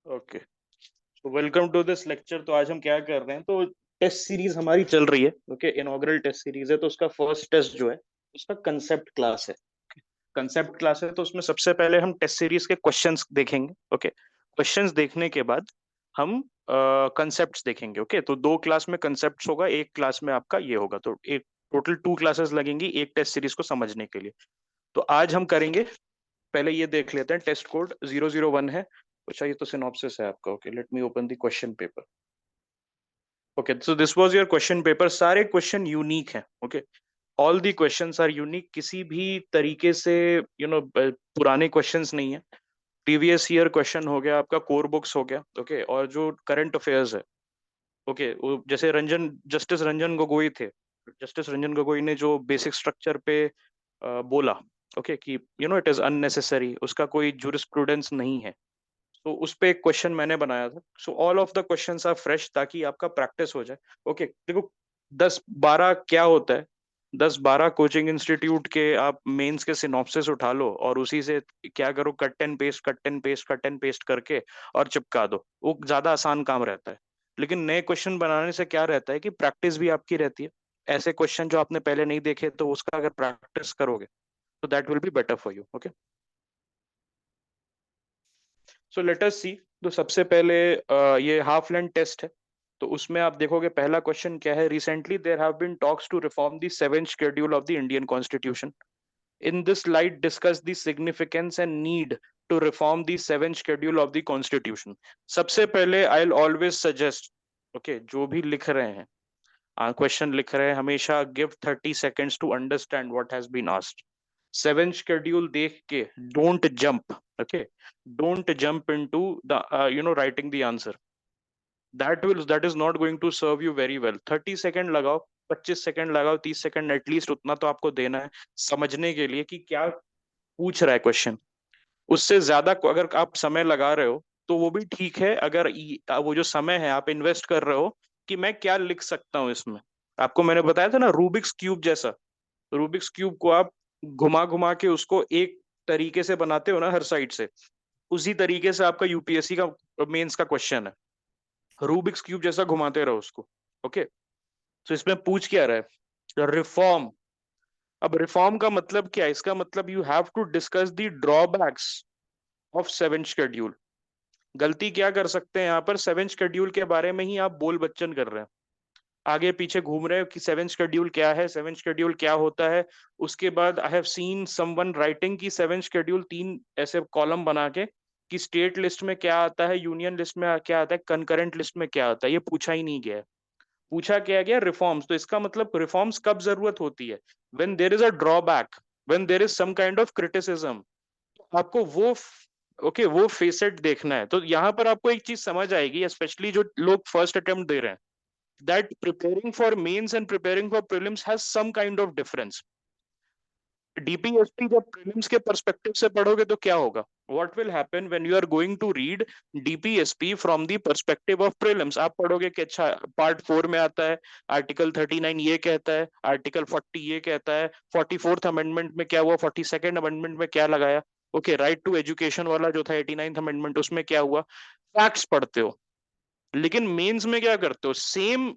Okay, तो welcome to this lecture. तो आज हम क्या कर रहे हैं, तो टेस्ट सीरीज हमारी चल रही है। ओके, इनॉग्रल टेस्ट सीरीज है, तो उसका फर्स्ट टेस्ट जो है उसका कंसेप्ट क्लास है। कंसेप्ट क्लास है, तो उसमें सबसे पहले हम टेस्ट सीरीज के क्वेश्चंस देखेंगे। ओके, क्वेश्चंस देखने के बाद हम कंसेप्ट्स देखेंगे। ओके, तो दो क्लास में कंसेप्ट्स होगा, एक क्लास में आपका ये होगा, तो एक टोटल 2 क्लासेस लगेंगी एक टेस्ट सीरीज को समझने के लिए। तो आज हम करेंगे, पहले ये देख लेते हैं। टेस्ट कोड 001 है। अच्छा, ये तो सिनॉप्सिस है आपका। Okay, let me open the question paper. Okay, so this was your question paper. सारे क्वेश्चन यूनिक हैं। Okay, all the questions are unique, किसी भी तरीके से पुराने क्वेश्चंस नहीं है। प्रीवियस ईयर क्वेश्चन हो गया आपका, कोर बुक्स हो गया। ओके, और जो करंट अफेयर्स है। ओके, वो जैसे जस्टिस रंजन गोगोई थे। जस्टिस रंजन गोगोई ने जो बेसिक स्ट्रक्चर पे बोला, ओके, कि इट इज अननेसेसरी, उसका कोई जूरिस्प्रूडेंस नहीं है। तो उस पे एक क्वेश्चन मैंने बनाया था। So all of the questions are fresh, ताकि आपका प्रैक्टिस हो जाए। ओके, देखो, 10-12 क्या होता है, 10-12 कोचिंग इंस्टीट्यूट के आप मेंस के सिनॉप्सिस उठा लो और उसी से क्या करो, cut and paste cut and paste cut and paste करके और चिपका दो। वो ज्यादा आसान काम रहता है। लेकिन नए क्वेश्चन बनाने से क्या रहता है कि प्रैक्टिस भी आपकी रहती है। ऐसे क्वेश्चन जो आपने पहले नहीं देखे, तो उसका अगर प्रैक्टिस करोगे तो that will be better for you. Okay, so let us see. तो सबसे पहले ये हाफ लेंथ टेस्ट है। तो उसमें आप देखोगे पहला क्वेश्चन क्या है, recently there have been talks to reform the 7th schedule of the Indian constitution. In this light discuss the significance and need to reform the 7th schedule of the constitution. सबसे पहले I will always suggest, okay, जो भी लिख रहे हैं, question लिख रहे हैं, हमेशा give 30 seconds to understand what has been asked. 7th schedule देख के don't jump. Okay, don't jump into the writing the answer. That is not going to serve you very well. 30 second लगाओ, 25 second लगाओ, 30 second at least उतना तो आपको देना है समझने के लिए कि क्या पूछ रहा है क्वेश्चन। उससे ज्यादा अगर आप समय लगा रहे हो तो वो भी ठीक है, अगर वो जो समय है आप इन्वेस्ट कर रहे हो कि मैं क्या लिख सकता हूँ इसमें। आपको मैंने बताया था ना, रूबिक्स क्यूब जैसा। रूबिक्स क्यूब को आप घुमा घुमा के उसको एक तरीके से बनाते हो ना हर साइड से, उसी तरीके से आपका यूपीएससी का मेंस का क्वेश्चन है। रूबिक्स क्यूब जैसा घुमाते रहो उसको। ओके, तो इसमें पूछ क्या रहा है, रिफॉर्म। अब रिफॉर्म का मतलब क्या है, इसका मतलब you have to discuss the drawbacks of 7th schedule. गलती क्या कर सकते हैं यहाँ पर, 7th शेड्यूल के बारे में ही आप बोल बच्चन कर रहे हैं, आगे पीछे घूम रहे हो कि 7th शेड्यूल क्या है, 7th शेड्यूल क्या होता है। उसके बाद आई हैव सीन समवन राइटिंग की 7th शेड्यूल 3 ऐसे कॉलम बना के कि स्टेट लिस्ट में क्या आता है, यूनियन लिस्ट में क्या आता है, कंकरेंट लिस्ट में क्या आता है, ये पूछा ही नहीं गया है। पूछा क्या गया, रिफॉर्म्स। तो इसका मतलब रिफॉर्म्स कब जरूरत होती है, when there is a drawback, when there is some kind of criticism. आपको वो ओके वो फेसेट देखना है। तो यहाँ पर आपको एक चीज समझ आएगी, स्पेशली जो लोग फर्स्ट अटेम्प्ट दे रहे हैं, that preparing for mains and preparing for prelims has some kind of difference. DPSP जब प्रीलिम्स के पर्सपेक्टिव से पढ़ोगे तो क्या होगा, what will happen when you are going to read DPSP from the perspective of prelims. आप पढ़ोगे कि अच्छा, पार्ट 4 में आता है, आर्टिकल 39 ये कहता है, आर्टिकल 40 ये कहता है, 44th अमेंडमेंट में क्या हुआ, 42nd अमेंडमेंट में क्या लगाया। ओके, राइट टू एजुकेशन वाला जो था 89th अमेंडमेंट, उसमें क्या हुआ। फैक्ट्स पढ़ते हो। लेकिन मेंस में क्या करते हो, सेम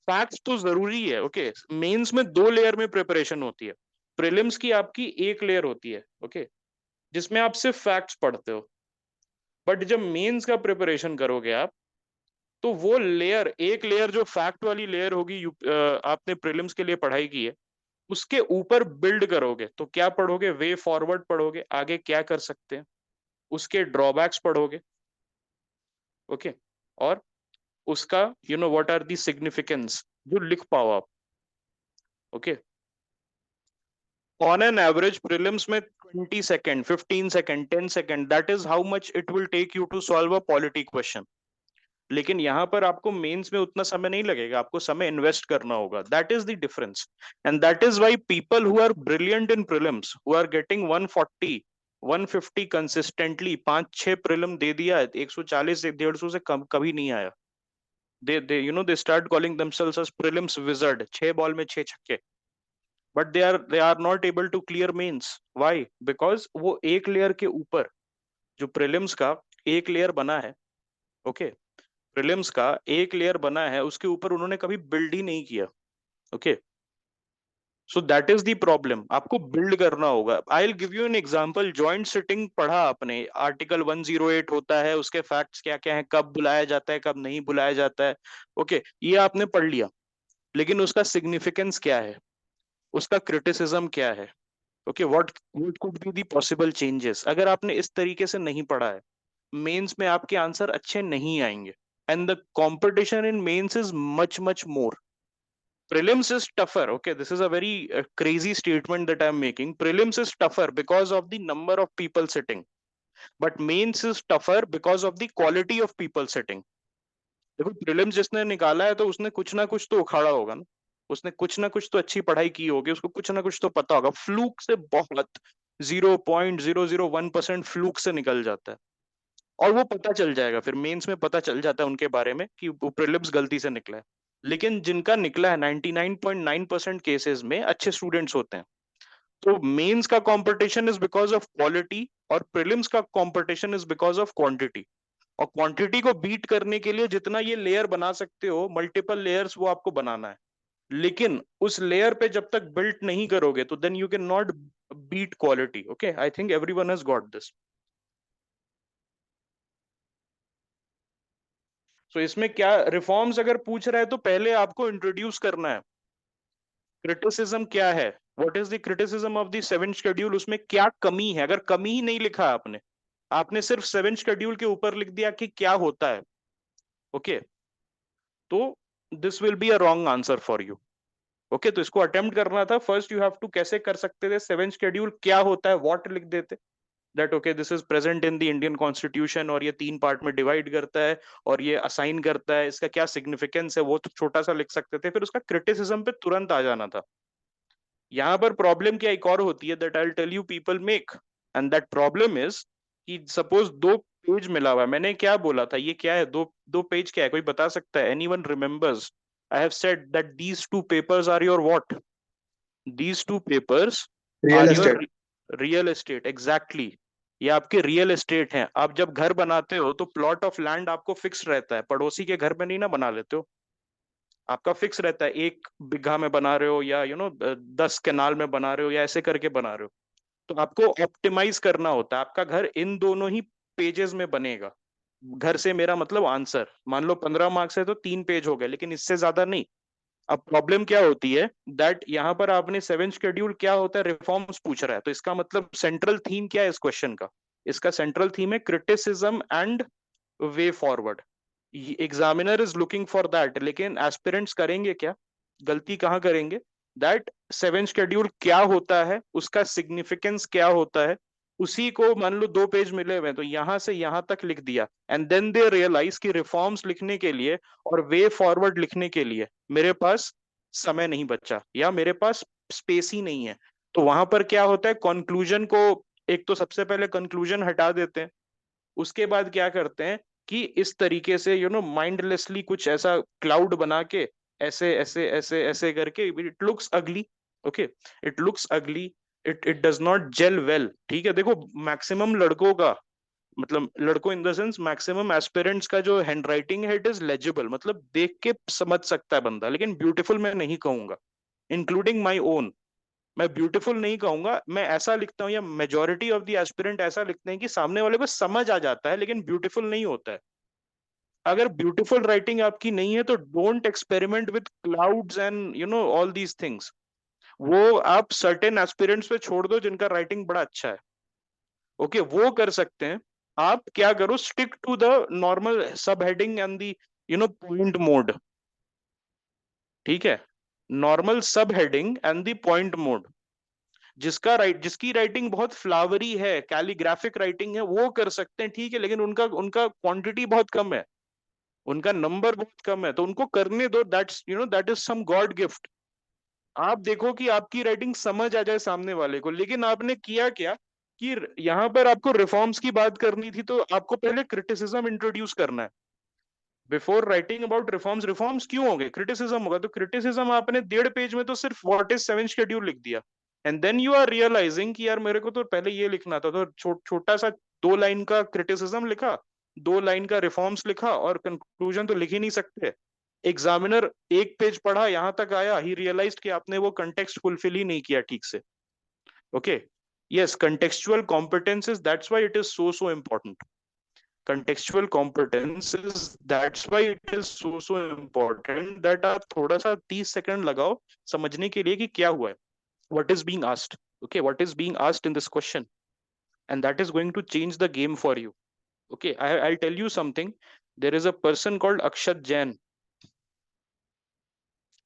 फैक्ट्स तो जरूरी है। ओके, मेंस में 2 लेयर में प्रिपरेशन होती है। प्रीलिम्स की आपकी एक लेयर होती है, ओके, जिसमें आप सिर्फ फैक्ट्स पढ़ते हो। बट जब मेंस का प्रिपरेशन करोगे आप, तो वो लेयर, एक लेयर जो फैक्ट वाली लेयर होगी, आपने प्रीलिम्स के लिए पढ़ाई की है, उसके ऊपर बिल्ड करोगे। तो क्या पढ़ोगे, वे फॉरवर्ड पढ़ोगे, आगे क्या कर सकते हैं, उसके ड्रॉबैक्स पढ़ोगे। ओके, और उसका व्हाट आर दी सिग्निफिकेंस, जो लिख पाओ आप। Okay, on an average prelims में 20 second, 15 second, 10 second, that is how much it will take you to solve a polity question. लेकिन यहाँ पर आपको मेंस में उतना समय नहीं लगेगा, आपको समय इन्वेस्ट करना होगा। That is the difference. And that is why people who are brilliant in prelims, who are getting 140 150 consistently, 5-6 prelim दे दिया, 140 से 150 से कम कभी नहीं आया। They start calling themselves as prelims wizard, 6 ball में 6 छक्के। But they are not able to clear mains. Why? Because वो एक लेयर के ऊपर, जो प्रीलिम्स का एक लेयर बना है, ओके, प्रीलिम्स का एक लेयर बना है, उसके ऊपर उन्होंने कभी बिल्ड ही नहीं किया। Okay, so that is the problem, आपको बिल्ड करना होगा। I will give you an example. Joint sitting पढ़ा आपने, आर्टिकल 108 होता है, उसके फैक्ट्स क्या क्या हैं, कब बुलाया जाता है, कब नहीं बुलाया जाता है। ओके, ये आपने पढ़ लिया, लेकिन उसका सिग्निफिकेंस क्या है, उसका क्रिटिसिज्म क्या है। Okay, what could be the possible changes, अगर आपने इस तरीके से नहीं पढ़ा है, मेंस में आपके आंसर अच्छे नहीं आएंगे। And the competition in mains is much much more. Prelims is tougher. Okay, this is a very crazy statement that I'm making. Prelims is tougher because of the number of people sitting, but mains is tougher because of the quality of people sitting. देखो, prelims जिसने निकाला है तो उसने कुछ ना कुछ तो उखाड़ा होगा ना, उसने कुछ ना कुछ तो अच्छी पढ़ाई की होगी, उसको कुछ ना कुछ तो पता होगा। फ्लूक से बहुत 0.001% फ्लूक से निकल जाता है, और वो पता चल जाएगा फिर मेंस में, पता चल जाता है उनके बारे में कि वो प्रीलिम्स गलती से निकला है। लेकिन जिनका निकला है 99.9% केसेस में अच्छे स्टूडेंट्स होते हैं। तो मेंस का competition is because of quality, और प्रीलिम्स का competition is because of quantity. और क्वांटिटी को बीट करने के लिए जितना ये लेयर बना सकते हो, मल्टीपल लेयर्स, वो आपको बनाना है। लेकिन उस लेयर पे जब तक बिल्ट नहीं करोगे तो then you can not beat quality. Okay, I think everyone has got this. So इसमें क्या रिफॉर्म्स अगर पूछ रहा है तो पहले आपको इंट्रोड्यूस करना है क्रिटिसिज्म क्या है, what is the criticism of the seventh schedule, उसमें क्या कमी है। अगर कमी ही नहीं लिखा आपने, आपने सिर्फ सेवेंथ शेड्यूल के ऊपर लिख दिया कि क्या होता है, ओके, तो this will be a wrong answer for you. Okay, तो इसको अटेम्प्ट करना था। फर्स्ट यू हैव टू कैसे कर सकते थे, सेवेंथ शेड्यूल क्या होता है, व्हाट लिख देते, that okay this is present in the Indian constitution, और ये 3 पार्ट में डिवाइड करता है, और ये असाइन करता है, इसका क्या सिग्निफिकेंस है, वो तो छोटा सा लिख सकते थे, फिर उसका क्रिटिसिज्म पे तुरंत आ जाना था। यहाँ पर प्रॉब्लम क्या एक और होती है, that I will tell you people make, and that problem is कि सपोज 2 पेज मिला हुआ है, मैंने क्या बोला था, ये क्या है, दो दो पेज क्या है, कोई बता सकता है, anyone remembers? I have said that these 2 papers are your what, these 2 papers real are your estate. real estate, exactly। ये आपके रियल एस्टेट हैं। आप जब घर बनाते हो तो प्लॉट ऑफ लैंड आपको फिक्स रहता है, पड़ोसी के घर में नहीं ना बना लेते हो, आपका फिक्स रहता है, 1 बीघा में बना रहे हो, या 10 केनाल में बना रहे हो, या ऐसे करके बना रहे हो। तो आपको ऑप्टिमाइज करना होता है, आपका घर इन दोनों ही पेजेस में बनेगा। घर से मेरा मतलब आंसर, मान लो 15 मार्क्स है तो 3 पेज हो गए, लेकिन इससे ज्यादा नहीं। अब प्रॉब्लम क्या होती है, दैट यहाँ पर आपने सेवेंथ शेड्यूल क्या होता है, रिफॉर्म्स पूछ रहा है, तो इसका मतलब सेंट्रल थीम क्या है इस क्वेश्चन का, इसका सेंट्रल थीम है criticism and way forward. Examiner is looking for that, लेकिन एस्पिरेंट्स करेंगे क्या, गलती कहाँ करेंगे, दैट सेवेंथ शेड्यूल क्या होता है, उसका सिग्निफिकेंस क्या होता है, उसी को मान लो 2 पेज मिले हुए हैं तो यहां से यहां तक लिख दिया, एंड देन दे रियलाइज कि रिफॉर्म्स लिखने के लिए और वे फॉरवर्ड लिखने के लिए मेरे पास समय नहीं बचा, या मेरे पास स्पेस ही नहीं है। तो वहां पर क्या होता है, कंक्लूजन को, एक तो सबसे पहले कंक्लूजन हटा देते हैं, उसके बाद क्या करते हैं कि इस तरीके से माइंडलेसली कुछ ऐसा क्लाउड बना के, ऐसे ऐसे ऐसे ऐसे करके, it looks ugly. Okay, it looks ugly, it does not gel well. ठीक है, देखो मैक्सिमम लड़कों का, मतलब लड़कों in the sense maximum aspirants का जो हैंड राइटिंग है, इट इज लेजिबल, मतलब देख के समझ सकता है बंदा, लेकिन ब्यूटीफुल मैं नहीं कहूंगा, इंक्लूडिंग माई ओन। मैं ब्यूटीफुल नहीं कहूंगा, मैं ऐसा लिखता हूँ, या मेजोरिटी ऑफ द एस्पिरेंट ऐसा लिखते हैं कि सामने वाले को समझ आ जाता है, लेकिन ब्यूटीफुल नहीं होता है। अगर ब्यूटीफुल राइटिंग आपकी नहीं है तो don't experiment with clouds and all these things. वो आप सर्टेन एस्पिरेंट्स पे छोड़ दो जिनका राइटिंग बड़ा अच्छा है। ओके, वो कर सकते हैं। आप क्या करो, स्टिक टू द नॉर्मल सब heading and the point mode. ठीक है, नॉर्मल सब heading and the point mode. जिसकी राइटिंग बहुत फ्लावरी है, कैलीग्राफिक राइटिंग है, वो कर सकते हैं, ठीक है, लेकिन उनका उनका क्वांटिटी बहुत कम है, उनका नंबर बहुत कम है, तो उनको करने दो, that is some god gift. आप देखो कि आपकी राइटिंग समझ आ जाए सामने वाले को, लेकिन आपने किया क्या कि यहाँ पर आपको रिफॉर्म्स की बात करनी थी, तो आपको पहले क्रिटिसिज्म इंट्रोड्यूस करना है before writing about reforms. Reforms क्यों होंगे, क्रिटिसिज्म होगा, तो क्रिटिसिज्म आपने 1.5 पेज में तो सिर्फ व्हाट इज सेवेंथ शेड्यूल लिख दिया, and then you are realising कि यार मेरे को तो पहले ये लिखना था, तो छोटा सा 2 लाइन का क्रिटिसिज्म लिखा, 2 लाइन का रिफॉर्म्स लिखा और कंक्लूजन तो लिख ही नहीं सकते। एग्जामिनर एक पेज पढ़ा, यहां तक आया, ही रियलाइज्ड कि आपने वो कंटेक्स्ट फुलफिल ही नहीं किया ठीक से। Okay, yes, contextual competence is, that's why it is so important. Contextual competence is, that's why it is so important that आप थोड़ा सा 30 सेकंड लगाओ समझने के लिए कि क्या हुआ है, what is being asked. Okay, what is being asked in this question, and that is going to change the game for you. Okay, I'll tell you something. There is a person called Akshat Jain.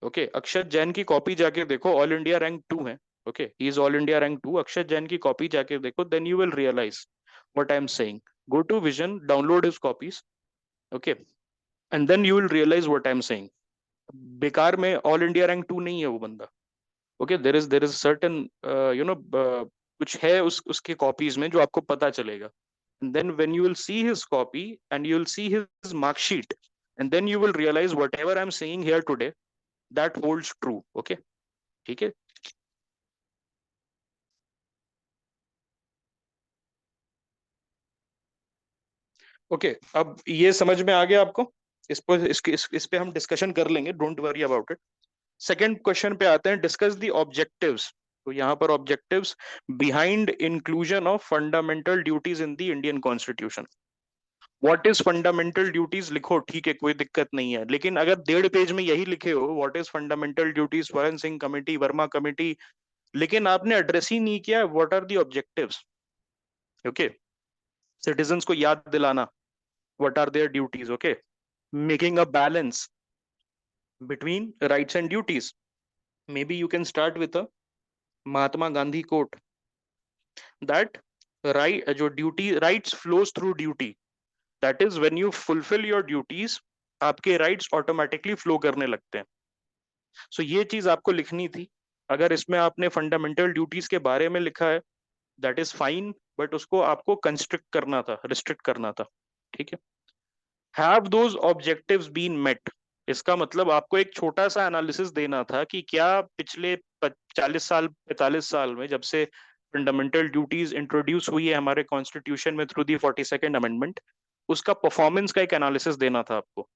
Okay, अक्षत जैन की copy जाके देखो, all India rank 2 है। Okay, he is all India rank 2। Akshat Jain की copy जाके देखो, then you will realise what I am saying. Go to Vision, download his copies. Okay, and then you will realise what I am saying. बेकार में all India rank 2 नहीं है वो बंदा। Okay, there is certain you know कुछ है उसके copies में जो आपको पता चलेगा। And then when you will see his copy and you will see his marksheet, and then you will realise whatever I am saying here today, that holds true. Okay, ठीक है। ओके, अब ये समझ में आ गया आपको? इस पे हम डिस्कशन कर लेंगे, don't worry about it. Second question पे आते हैं, डिस्कस द ऑब्जेक्टिव्स। तो यहाँ पर objectives behind inclusion of fundamental duties in the Indian constitution. What is fundamental duties लिखो, ठीक है, कोई दिक्कत नहीं है, लेकिन अगर 1.5 पेज में यही लिखे हो व्हाट इज फंडामेंटल ड्यूटीज, स्वर्ण सिंह कमेटी, वर्मा कमेटी, लेकिन आपने एड्रेस ही नहीं किया what are the objectives. Okay, citizens को याद दिलाना what are their duties. Okay, making a balance between rights and duties. Maybe you can start with a Mahatma Gandhi quote that right जो duty rights flows through duty, that is when you fulfill your duties आपके rights automatically flow करने लगते हैं। so ये चीज आपको लिखनी थी। अगर इसमें आपने फंडामेंटल ड्यूटीज के बारे में लिखा है दैट इज फाइन, बट उसको आपको कंस्ट्रिक्ट करना था, रिस्ट्रिक्ट करना था। ठीक है, have those objectives been met, इसका मतलब आपको एक छोटा सा एनालिसिस देना था कि क्या पिछले 40 साल 45 साल में, जब से फंडामेंटल ड्यूटीज इंट्रोड्यूस हुई है हमारे कॉन्स्टिट्यूशन में थ्रू दी 42nd अमेंडमेंट, उसका परफॉर्मेंस का एक एनालिसिस देना था आपको।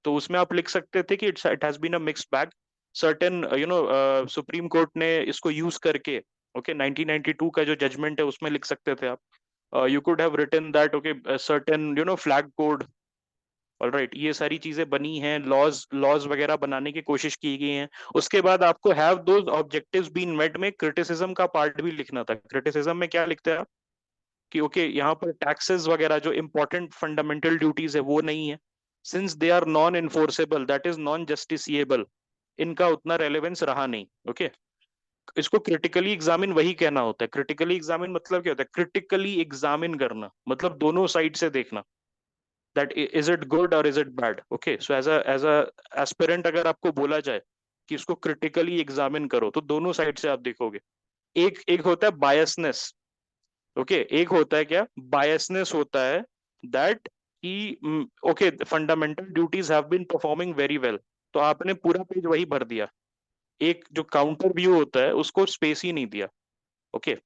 तो उसमें आप लिख सकते थे कि it has been a mixed bag. Certain supreme court ने इसको यूज करके, ओके, 1992 का जो जजमेंट है उसमें लिख सकते थे आप। You could have written that, okay, certain flag code, alright, ये सारी चीजें बनी हैं, लॉज लॉज वगैरह बनाने की कोशिश की गई हैं। उसके बाद आपको have those objectives been met में क्रिटिसिज्म का पार्ट भी लिखना था। क्रिटिसिज्म में क्या लिखते हैं आप कि ओके, यहाँ पर टैक्सेस वगैरह जो इंपॉर्टेंट फंडामेंटल ड्यूटीज है वो नहीं है, since they are non enforceable, that is non justiciable, इनका उतना रेलेवेंस रहा नहीं। ओके, इसको क्रिटिकली एग्जामिन वही कहना होता है। क्रिटिकली एग्जामिन मतलब क्या होता है? क्रिटिकली एग्जामिन करना मतलब दोनों साइड से देखना, that is it good or is it bad. Okay, so as a aspirant अगर आपको बोला जाए कि इसको क्रिटिकली एग्जामिन करो तो दोनों साइड से आप देखोगे। एक एक होता है बायसनेस। ओके, एक होता है क्या? बायसनेस होता है दैट कि okay, fundamental duties have been performing very well, तो आपने पूरा पेज वही भर दिया। एक जो काउंटर व्यू होता है उसको स्पेस ही नहीं दिया। ओके,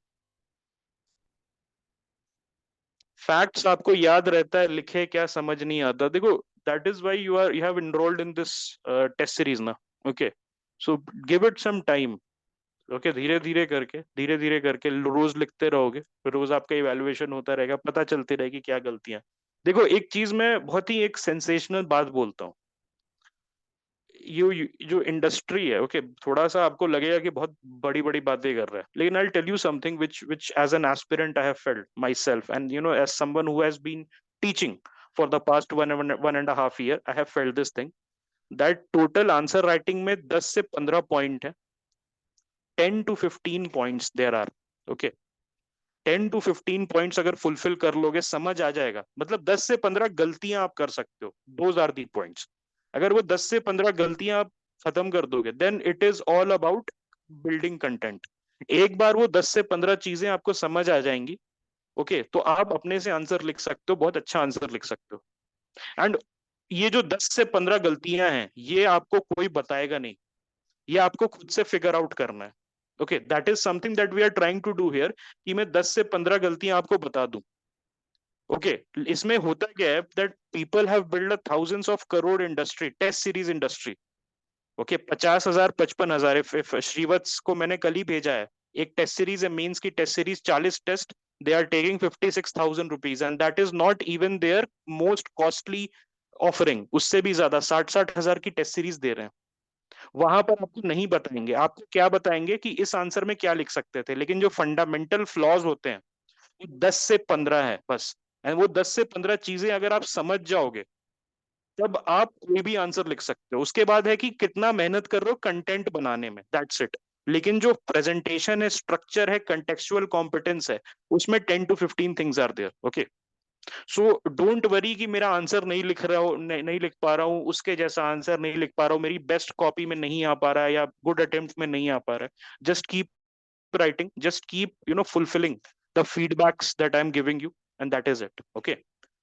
फैक्ट्स आपको याद रहता है, लिखे क्या समझ नहीं आता। देखो, that is why you have enrolled in this test series ना। Okay, so give it some time. Okay, धीरे धीरे करके रोज लिखते रहोगे, रोज आपका इवैल्यूएशन होता रहेगा, पता चलती रहेगी क्या गलतियां। देखो, एक चीज मैं बहुत ही एक सेंसेशनल बात बोलता हूँ। जो इंडस्ट्री है, ओके, थोड़ा सा आपको लगेगा कि बहुत बड़ी बड़ी बातें कर रहा है, लेकिन I tell you something which as an aspirant I have felt myself, and as someone who has been teaching for the past one and a half year, I have felt this thing that total answer writing में 10 से 15 point है, 10 to 15 points there are. Okay, 10 to 15 points अगर fulfil कर लोगे समझ आ जाएगा, मतलब 10 से 15 गलतियां आप कर सकते हो, दोज आर दी पॉइंट्स। अगर वो 10 से 15 गलतियां आप खत्म कर दोगे then it is all about building content. एक बार वो 10 से 15 चीजें आपको समझ आ जाएंगी, ओके, तो आप अपने से आंसर लिख सकते हो, बहुत अच्छा आंसर लिख सकते हो। एंड ये जो 10 से 15 गलतियां हैं ये आपको कोई बताएगा नहीं, ये आपको खुद से फिगर आउट करना है। Okay, that is something that we are trying to do here, कि मैं 10 से 15 गलतियां आपको बता दूं। ओके, ओके इसमें होता क्या है that people have build a thousands of crore industry, test series industry. Okay 50,000 55,000, Shrivatsa को मैंने कल ही भेजा है, एक टेस्ट सीरीज है, मेंस की test series 40 test, they are taking 56,000 rupees and that is not even there most costly offering, उससे भी ज्यादा 60-60 हजार की टेस्ट सीरीज दे रहे हैं। वहां पर आपको नहीं बताएंगे, आपको क्या बताएंगे कि इस आंसर में क्या लिख सकते थे, लेकिन जो फंडामेंटल फ्लॉज होते हैं वो 10 से 15 है बस। एंड वो 10 से 15 चीजें अगर आप समझ जाओगे तब आप कोई भी आंसर लिख सकते हो। उसके बाद है कि कितना मेहनत कर रहे हो कंटेंट बनाने में, दैट्स इट। लेकिन जो प्रेजेंटेशन है, स्ट्रक्चर है, कंटेक्चुअल कॉम्पिटेंस है, उसमें 10 to 15 things are there. Okay so don't worry कि मेरा आंसर नहीं लिख रहा हो, नहीं लिख पा रहा हूँ, उसके जैसा आंसर नहीं लिख पा रहा हूँ, मेरी बेस्ट कॉपी में नहीं आ पा रहा है या गुड अटेम्प्ट में नहीं आ पा रहा है। Just keep writing, just keep fulfilling the feedbacks that I'm giving you, and that is it. Okay,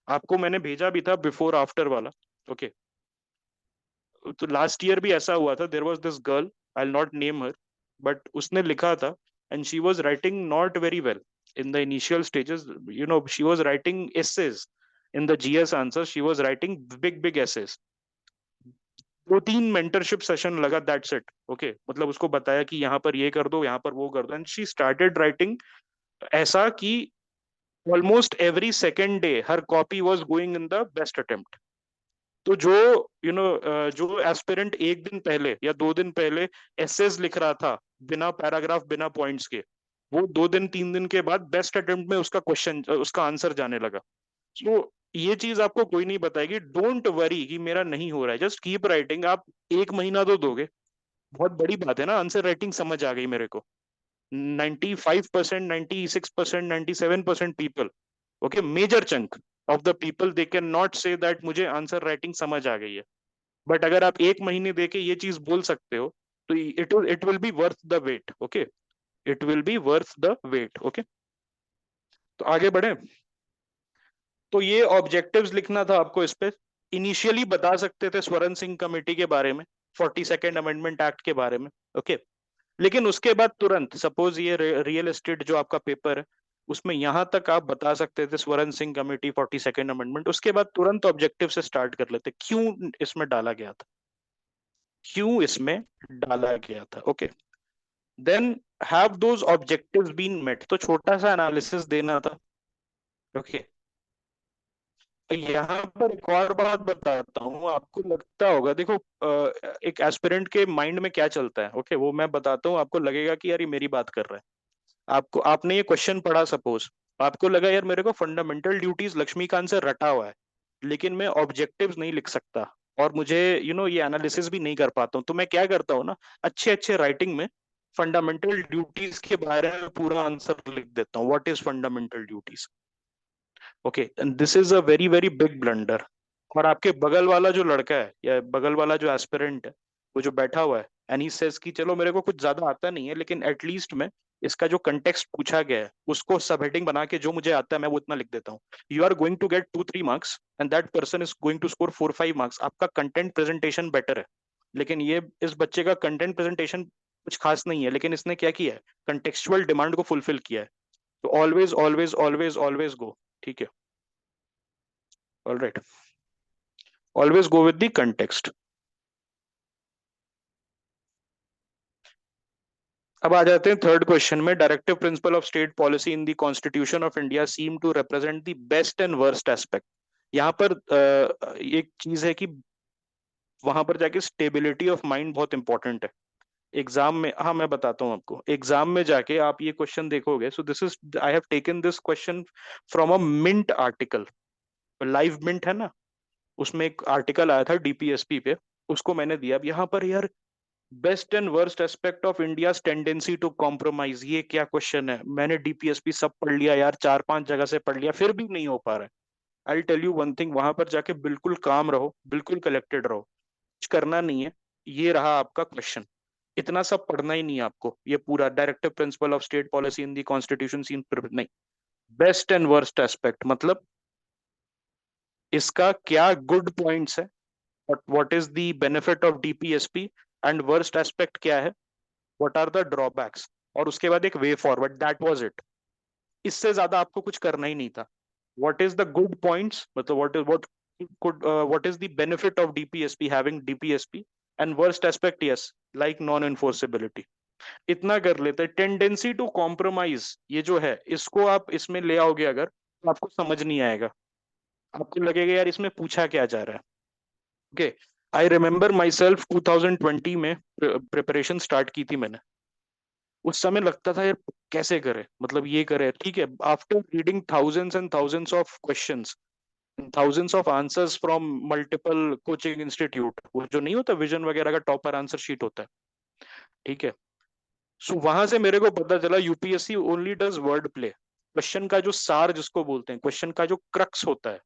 आपको मैंने भेजा भी था बिफोर आफ्टर वाला। ओके तो लास्ट ईयर भी ऐसा हुआ था, there was this girl, I will not name her, but उसने लिखा था and she was writing not very well in the initial stages. She was writing essays in the GS answers, she was writing big essays। 2-3 mentorship session लगा, that's it. Okay मतलब उसको बताया कि यहाँ पर ये कर दो, यहाँ पर वो कर दो, एंड शी स्टार्टेड राइटिंग ऐसा कि almost every second day her copy was going in the best attempt. तो जो जो एस्पिरेंट एक दिन पहले या 2 दिन पहले एसेज लिख रहा था बिना पैराग्राफ बिना पॉइंट्स के, वो 2 दिन 3 दिन के बाद बेस्ट अटेम्प्ट में उसका क्वेश्चन उसका आंसर जाने लगा। तो ये चीज आपको कोई नहीं बताएगी, डोंट वरी कि मेरा नहीं हो रहा है, जस्ट कीप राइटिंग। आप 1 महीना तो दोगे, बहुत बड़ी बात है ना, आंसर राइटिंग समझ आ गई मेरे को। 95%, 96%, 97% people, okay major chunk of the people, they can not say that मुझे आंसर राइटिंग समझ आ गई है। बट अगर आप 1 महीने देके ये चीज बोल सकते हो तो it will be worth the wait. Okay it will be worth the wait. Okay तो आगे बढ़े। तो ये ऑब्जेक्टिव्स लिखना था आपको इस पे। इनिशियली बता सकते थे स्वरण सिंह कमेटी के बारे में, 42nd अमेंडमेंट एक्ट के बारे में। ओके लेकिन उसके बाद तुरंत सपोज ये रियल एस्टेट जो आपका पेपर है उसमें यहां तक आप बता सकते थे Swaran Singh committee, 42nd amendment, उसके बाद तुरंत ऑब्जेक्टिव से स्टार्ट कर लेते। क्यों इसमें डाला गया था, क्यों इसमें डाला गया था। Okay then have those objectives been met, तो छोटा सा एनालिसिस देना था। ओके तो यहाँ पर एक और बात बताता हूँ, आपको लगता होगा, देखो एक एस्पिरेंट के माइंड में क्या चलता है। ओके वो मैं बताता हूँ, आपको लगेगा कि यार ये मेरी बात कर रहा है। आपको आपने ये क्वेश्चन पढ़ा सपोज, आपको लगा यार मेरे को फंडामेंटल ड्यूटीज लक्ष्मीकांत से रटा हुआ है, लेकिन मैं ऑब्जेक्टिव्स नहीं लिख सकता और मुझे ये एनालिसिस भी नहीं कर पाता हूँ। तो मैं क्या करता हूँ ना, अच्छे अच्छे राइटिंग में फंडामेंटल ड्यूटीज के बारे में पूरा आंसर लिख देता हूँ, what is fundamental duties. Okay and this is a very very big blunder. और आपके बगल वाला जो लड़का है या बगल वाला जो एस्पिरेंट है, वो जो बैठा हुआ है एंड ही सेज कि चलो मेरे को कुछ ज्यादा आता नहीं है लेकिन एटलीस्ट मैं इसका जो कंटेक्स्ट पूछा गया है उसको सब हेडिंग बना के जो मुझे आता है मैं वो इतना लिख देता हूँ। You are going to get 2-3 marks and that person is going to score 4-5 marks. आपका कंटेंट प्रेजेंटेशन बेटर है, लेकिन ये इस बच्चे का कंटेंट प्रेजेंटेशन कुछ खास नहीं है, लेकिन इसने क्या किया है, कंटेक्चुअल डिमांड को फुलफिल किया है। तो always always always always go, ठीक है, all right, always go with the context. अब आ जाते हैं थर्ड क्वेश्चन में। Directive principle of state policy in the constitution of India seem to represent the best and worst aspect. यहाँ पर एक चीज है कि वहां पर जाके स्टेबिलिटी ऑफ माइंड बहुत इंपॉर्टेंट है एग्जाम में। हाँ मैं बताता हूँ आपको, एग्जाम में जाके आप ये क्वेश्चन देखोगे, so this is I have taken this question from a Mint article. Live Mint है ना, उसमें एक आर्टिकल आया था डीपीएसपी पे, उसको मैंने दिया। अब यहाँ पर यार best and worst aspect of India tendency to compromise, ये क्या क्वेश्चन है। मैंने डीपीएसपी सब पढ़ लिया यार, 4-5 जगह से पढ़ लिया, फिर भी नहीं हो पा रहा है। I tell you one thing, वहां पर जाके बिल्कुल काम रहो, बिल्कुल कलेक्टेड रहो, कुछ करना नहीं है। ये रहा आपका क्वेश्चन, इतना सब पढ़ना ही नहीं है आपको, ये पूरा directive principle of state policy in the constitution scene नहीं। बेस्ट एंड वर्स्ट एस्पेक्ट मतलब इसका क्या गुड पॉइंट्स है, what is the benefit of DPSP, and worst aspect क्या है, व्हाट आर द ड्रॉबैक्स, और उसके बाद एक way forward, that was it. इससे ज्यादा आपको कुछ करना ही नहीं था। what is the good points, मतलब what is the benefit of DPSP, having DPSP, and worst aspect, yes, like non enforceability. इतना कर लेते हैं. टेंडेंसी टू कॉम्प्रोमाइज, ये जो है इसको आप इसमें ले आओगे अगर, तो आपको समझ नहीं आएगा. आपको लगेगा यार इसमें पूछा क्या जा रहा है. Okay. I remember my self 2020 में प्रिपरेशन स्टार्ट की थी मैंने. उस समय लगता था यार कैसे करे, मतलब ये करे ठीक है. After reading thousands and thousands of questions, thousands of answers from multiple coaching institute, वो जो नहीं होता विजन वगैरह का टॉपर आंसर शीट होता है, ठीक है. सो वहां से मेरे को पता चला UPSC only does word play. Question का जो सार जिसको बोलते हैं, क्वेश्चन का जो क्रक्स होता है,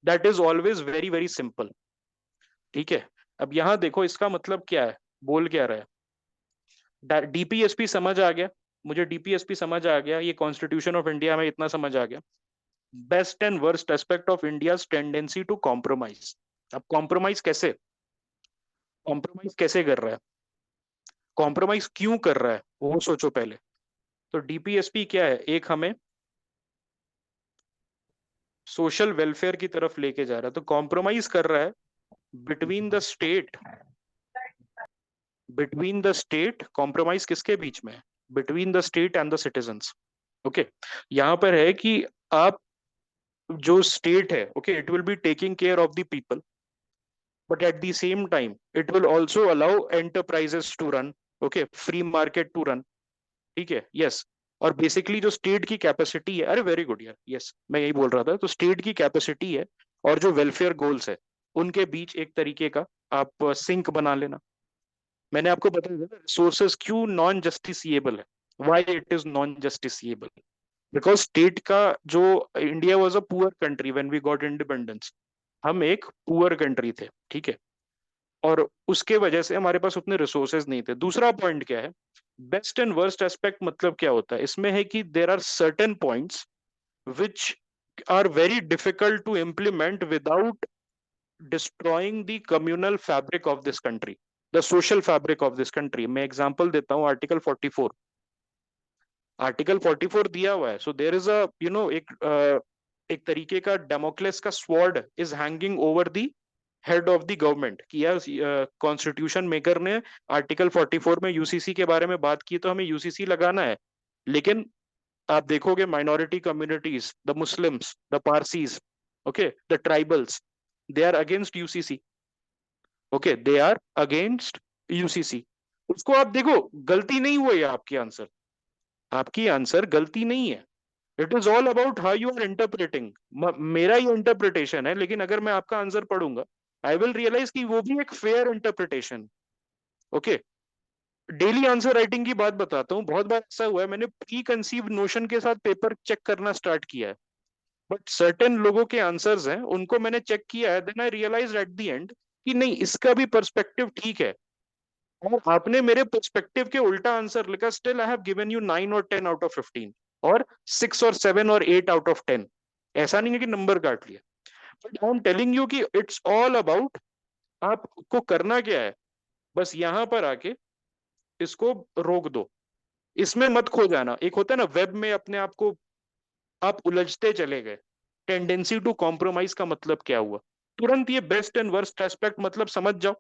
that is always very very simple. ठीक है. अब यहाँ देखो इसका मतलब क्या है, बोल क्या रहा है. डीपीएसपी समझ आ गया, मुझे डीपीएसपी समझ आ गया, ये कॉन्स्टिट्यूशन ऑफ इंडिया में इतना समझ आ गया. Best and worst aspect of India's tendency to compromise. अब कॉम्प्रोमाइज कैसे कर रहा है, कॉम्प्रोमाइज क्यों कर रहा है, वो सोचो पहले. तो डीपीएसपी क्या है, एक हमें सोशल वेलफेयर की तरफ लेके जा रहा है. तो कॉम्प्रोमाइज कर रहा है बिटवीन द स्टेट, कॉम्प्रोमाइज किसके बीच में, between the state and the citizens. Okay. यहाँ पर है कि आप जो स्टेट है, okay, it will be taking care of the people, but at the same time it will also allow enterprises to run, okay, free market to run. ठीक है. Yes. और बेसिकली जो स्टेट की कैपेसिटी है, अरे very good यार, yes मैं यही बोल रहा था. तो स्टेट की कैपेसिटी है और जो वेलफेयर गोल्स है, उनके बीच एक तरीके का आप सिंक बना लेना. मैंने आपको बताया था रिसोर्सेज क्यों नॉन जस्टिसिएबल है, why it is non justiciable, because state का जो, India was a poor country when we got independence. हम एक पुअर कंट्री थे, ठीक है. और उसके वजह से हमारे पास उतने रिसोर्सेज नहीं थे. दूसरा पॉइंट क्या है, बेस्ट एंड वर्स्ट एस्पेक्ट मतलब क्या होता है, इसमें है कि there are certain points which are very difficult to implement without destroying the communal fabric of this country, the social fabric of this country. मैं एग्जांपल देता हूँ. आर्टिकल 44, आर्टिकल 44 दिया हुआ है. सो देर इज अ एक तरीके का डेमोक्लेस का sword is hanging over the head of the government, कि यार कॉन्स्टिट्यूशन मेकर ने आर्टिकल 44 में यूसीसी के बारे में बात की, तो हमें यूसीसी लगाना है. लेकिन आप देखोगे minority communities, the Muslims, the Parsis, okay, the tribals, they are against UCC. Okay, they are against UCC. उसको आप देखो, गलती नहीं हुई है आपकी आंसर, आपकी आंसर गलती नहीं है. It is all about how you are interpreting. मेरा ही इंटरप्रिटेशन है, लेकिन अगर मैं आपका आंसर पढ़ूंगा, आई विल रियलाइज कि वो भी एक fair interpretation. Okay. Daily answer writing की बात बताता हूँ. बहुत बार ऐसा हुआ है, मैंने प्री कंसीव नोशन के साथ पेपर चेक करना स्टार्ट किया है, बट सर्टेन लोगों के आंसर्स हैं, उनको मैंने चेक किया है, then I realise at the end कि नहीं, इसका भी पर्सपेक्टिव ठीक है. और आपने मेरे पर्सपेक्टिव के उल्टा आंसर लिखा, still I have given you 9 और 10 आउट ऑफ 15, और 6 और 7 और 8 आउट ऑफ 10. ऐसा नहीं है कि नंबर काट लिया, but I am telling you कि इट्स ऑल अबाउट आपको करना क्या है. बस यहां पर आके इसको रोक दो, इसमें मत खो जाना. एक होता है ना वेब में अपने आप को आप उलझते चले गए. टेंडेंसी टू कॉम्प्रोमाइज का मतलब क्या हुआ, तुरंत ये बेस्ट एंड वर्स्ट एस्पेक्ट मतलब समझ जाओ.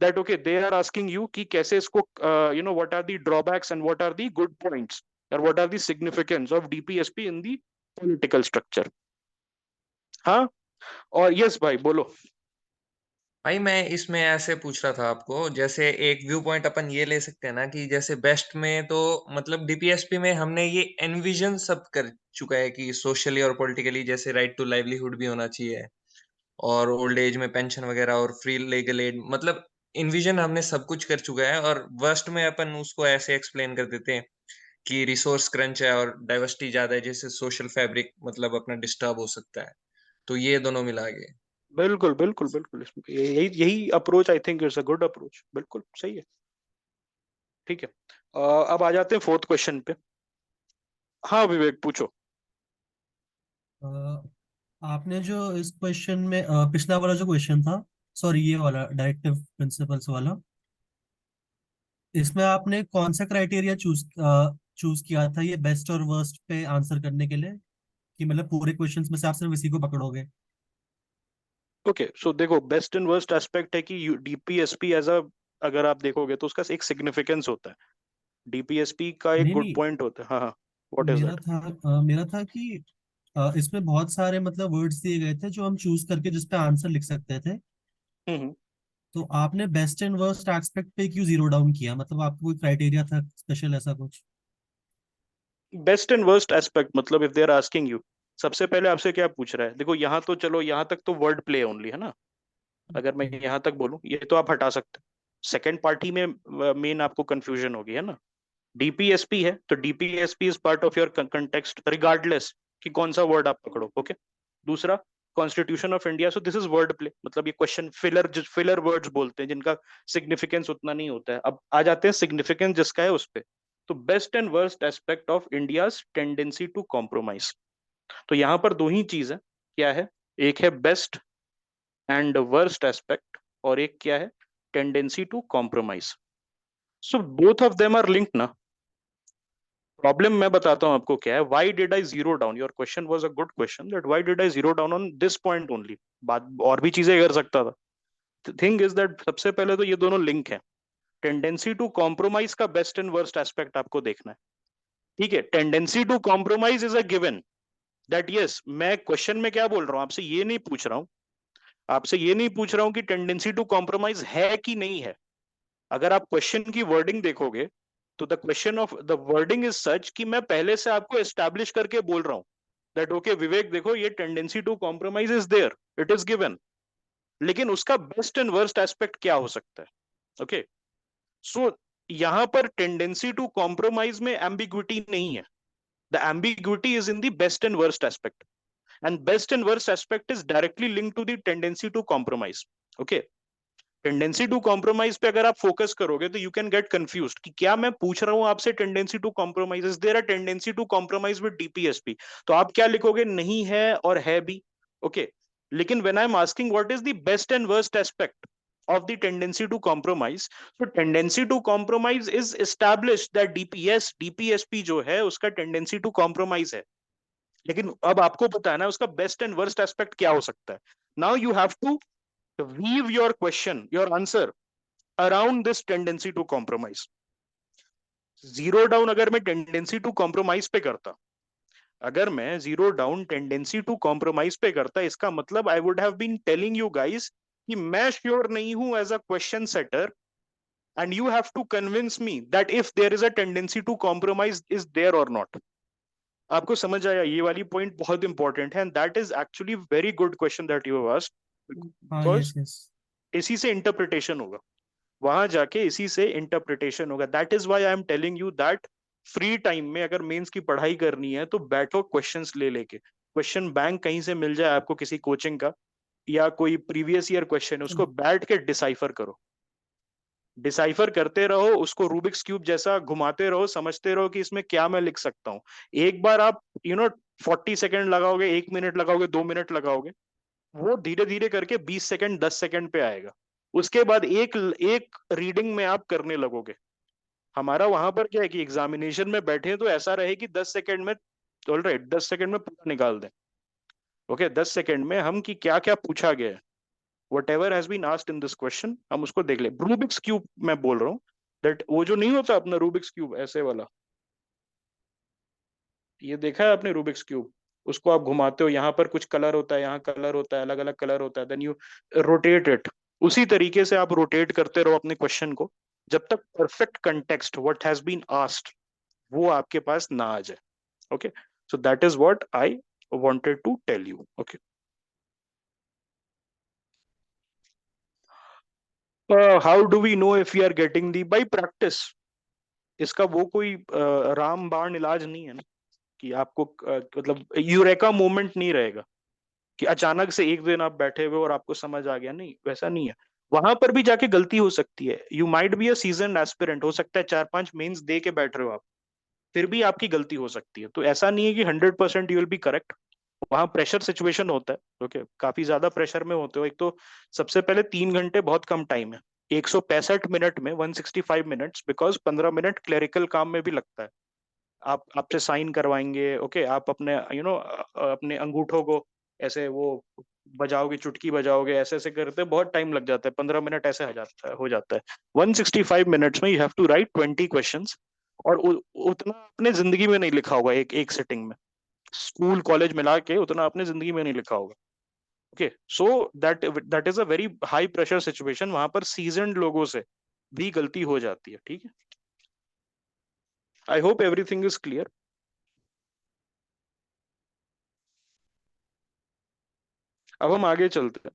That okay, they are asking you कि कैसे इसको, what are the drawbacks and what are the good points, और what are the significance of DPSP in the political structure. हाँ. और यस भाई बोलो. भाई मैं इसमें ऐसे पूछ रहा था आपको, जैसे एक व्यू पॉइंट अपन ये ले सकते हैं ना कि जैसे बेस्ट में तो मतलब डीपीएसपी में हमने ये एनविजन सब कर चुका है कि सोशली और पॉलिटिकली जैसे राइट टू लाइवलीहुड भी होना चाहिए, और ओल्ड एज में पेंशन वगैरह और फ्री लीगल एड, मतलब इनविजन हमने सब कुछ कर चुका है। और वर्स्ट में अपन उसको ऐसे एक्सप्लेन कर देते हैं कि रिसोर्स क्रंच है और डाइवर्सिटी ज्यादा है, जैसे सोशल फैब्रिक मतलब अपना डिस्टर्ब हो सकता है। तो ये दोनों मिला के। बिल्कुल बिल्कुल बिल्कुल, इसमें यही यही approach I think is a good approach. बिल्कुल सही है. ठीक है. अब आ जाते हैं फोर्थ क्वेश्चन पे. हाँ विवेक पूछो. अ, आपने जो इस क्वेश्चन में पिछला वाला जो क्वेश्चन था, सॉरी ये वाला डायरेक्टिव प्रिंसिपल्स वाला, इसमें आपने कौन सा क्राइटेरिया चूज किया था ये बेस्ट और वर्स्ट पे आंसर करने के लिए? कि मतलब पूरे क्वेश्चंस में से आप सिर्फ इसी को पकड़ोगे? ओके, सो देखो, बेस्ट एंड वर्स्ट एस्पेक्ट है कि डीपीएसपी एज अ, अगर आप देखोगे तो उसका एक सिग्निफिकेंस होता है। डीपीएसपी का एक नहीं गुड नहीं, पॉइंट होता है। हाँ हाँ, व्हाट इज मेरा दैट? था मेरा था कि इसमें बहुत सारे मतलब वर्ड्स दिए गए थे जो हम चूज करके जिस पे आंसर लिख सकते थे। हम्म। तो आपने बेस्ट एंड वर्स्ट एस्पेक्ट पे क्यों जीरो डाउन किया? मतलब आपको कोई क्राइटेरिया था स्पेशल ऐसा कुछ? बेस्ट एंड वर्स्ट एस्पेक्ट मतलब if they are asking you, सबसे पहले आपसे क्या पूछ रहा है? देखो यहाँ तो चलो, यहाँ तक तो वर्ड प्ले ओनली है ना। अगर मैं हम्म। यहाँ तक बोलूँ ये तो आप हटा सकते हो। सेकेंड पार्टी में मेन आपको कंफ्यूजन होगी, है ना। डीपीएसपी है तो DPSP is part of your context regardless कि कौन सा वर्ड आप पकड़ो। ओके। दूसरा, constitution of India, so this is word play, मतलब ये क्वेश्चन फिलर वर्ड्स बोलते हैं जिनका सिग्निफिकेंस उतना नहीं होता है। अब आ जाते हैं सिग्निफिकेंस जिसका है उस पे। तो best and worst aspect of India's tendency to compromise, तो यहाँ पर दो ही चीज है। क्या है? एक है बेस्ट एंड वर्स्ट एस्पेक्ट, और एक क्या है? Tendency to compromise. So both of them are linked ना। प्रॉब्लम मैं बताता हूं आपको क्या है। Why did I zero down, your question was a good question, that why did I zero down on this point only. बात और भी चीजें कर सकता था। थिंग इज दैट सबसे पहले तो ये दोनों लिंक है। टेंडेंसी टू कॉम्प्रोमाइज का बेस्ट एंड वर्स्ट एस्पेक्ट आपको देखना है। ठीक है, tendency to compromise is a given, that yes, मैं क्वेश्चन में क्या बोल रहा हूं, आपसे ये नहीं पूछ रहा हूं, आपसे ये नहीं पूछ रहा हूं कि टेंडेंसी टू कॉम्प्रोमाइज है कि नहीं है। अगर आप क्वेश्चन की वर्डिंग देखोगे तो the question of the wording is such कि मैं पहले से आपको एस्टैब्लिश करके बोल रहा हूं दैट ओके विवेक, देखो ये tendency to compromise is there, it is given. लेकिन उसका बेस्ट एंड वर्स्ट एस्पेक्ट क्या हो सकता है? ओके, सो यहां पर टेंडेंसी टू कॉम्प्रोमाइज में एम्बिग्विटी नहीं है। The ambiguity is in the best and worst aspect, and best and worst aspect is directly link to the tendency to compromise. Okay, tendency to compromise पे अगर आप focus करोगे तो you can get confused कि क्या मैं पूछ रहा हूं आपसे tendency to compromise, is there a tendency to compromise with DPSP, तो आप क्या लिखोगे? नहीं है और है भी। ओके, लेकिन when I am asking what is the best and worst aspect of the tendency to compromise, so tendency to compromise is established that DPSP जो है उसका tendency to compromise है। लेकिन अब आपको पता है ना उसका बेस्ट एंड वर्स्ट एस्पेक्ट क्या हो सकता है। Now you have to weave your question, your answer around this tendency to compromise. Zero down अगर मैं टेंडेंसी टू कॉम्प्रोमाइज पे करता, अगर मैं zero down tendency to compromise पे करता, इसका मतलब I would have been telling you guys कि मैं श्योर नहीं हूं as a question setter, and you have to convince me that if there is a tendency to compromise is there और not. आपको समझ आया? ये वाली पॉइंट बहुत इंपॉर्टेंट है, and that is actually very good question that you have asked, हाँ, बिकॉज यस यस। इसी से इंटरप्रिटेशन होगा, वहां जाके इसी से इंटरप्रिटेशन होगा। That is why I am telling you that free time में अगर मेंस की पढ़ाई करनी है तो बैठो क्वेश्चंस ले लेके, क्वेश्चन बैंक कहीं से मिल जाए आपको किसी कोचिंग का, या कोई प्रीवियस ईयर क्वेश्चन है उसको बैठ के डिसाइफर करो, डिसाइफर करते रहो उसको, रूबिक्स क्यूब जैसा घुमाते रहो, समझते रहो कि इसमें क्या मैं लिख सकता हूँ। एक बार आप 40 सेकंड लगाओगे, 1 मिनट लगाओगे, 2 मिनट लगाओगे, वो धीरे धीरे करके 20 सेकंड 10 सेकंड पे आएगा। उसके बाद एक एक रीडिंग में आप करने लगोगे। हमारा वहां पर क्या है कि एग्जामिनेशन में बैठे तो ऐसा रहे कि 10 सेकंड में, ऑलराइट 10 सेकंड में पूरा निकाल दें। ओके, 10 सेकंड में हम कि क्या क्या पूछा गया है, whatever has been asked in this question, हम उसको देख ले। रूबिक्स क्यूब मैं बोल रहा हूँ, दैट वो जो नहीं होता अपना रूबिक्स क्यूब ऐसे वाला, ये देखा है आपने रूबिक्स क्यूब? उसको आप घुमाते हो, यहाँ पर कुछ कलर होता है, यहाँ कलर होता है, अलग अलग कलर होता है, देन यू रोटेट इट। उसी तरीके से आप रोटेट करते रहो अपने क्वेश्चन को जब तक perfect context what has been asked वो आपके पास ना आ जाए। Okay, so that is what I wanted to tell you. Okay, how do we know if we are getting the? By practice. इसका वो कोई राम बाण इलाज नहीं है ना कि आपको मतलब यूरेका मोमेंट नहीं रहेगा कि अचानक से एक दिन आप बैठे हुए और आपको समझ आ गया, नहीं वैसा नहीं है। वहां पर भी जाके गलती हो सकती है। You might be a season aspirant, हो सकता है 4-5 मेंस दे के बैठ रहे हो आप, फिर भी आपकी गलती हो सकती है। तो ऐसा नहीं है कि 100% यू विल बी करेक्ट। वहां प्रेशर सिचुएशन होता है। ओके, काफी ज्यादा प्रेशर में होते हो। एक तो सबसे पहले 3 घंटे बहुत कम टाइम है, 165 मिनट में 165 मिनट्स, बिकॉज 15 मिनट क्लेरिकल काम में भी लगता है। आप आपसे साइन करवाएंगे, ओके, आप अपने अपने अंगूठों को ऐसे वो बजाओगे, चुटकी बजाओगे, ऐसे ऐसे करते बहुत टाइम लग जाता है, 15 मिनट ऐसे हो जाता है 165 मिनट्स में you have to write 20 questions. और उतना आपने जिंदगी में नहीं लिखा होगा एक एक सिटिंग में, स्कूल कॉलेज मिला के उतना आपने जिंदगी में नहीं लिखा होगा। Okay, so that is a very high pressure situation, वहां पर सीजन्ड लोगों से भी गलती हो जाती है, ठीक है। I hope everything is clear. अब हम आगे चलते हैं।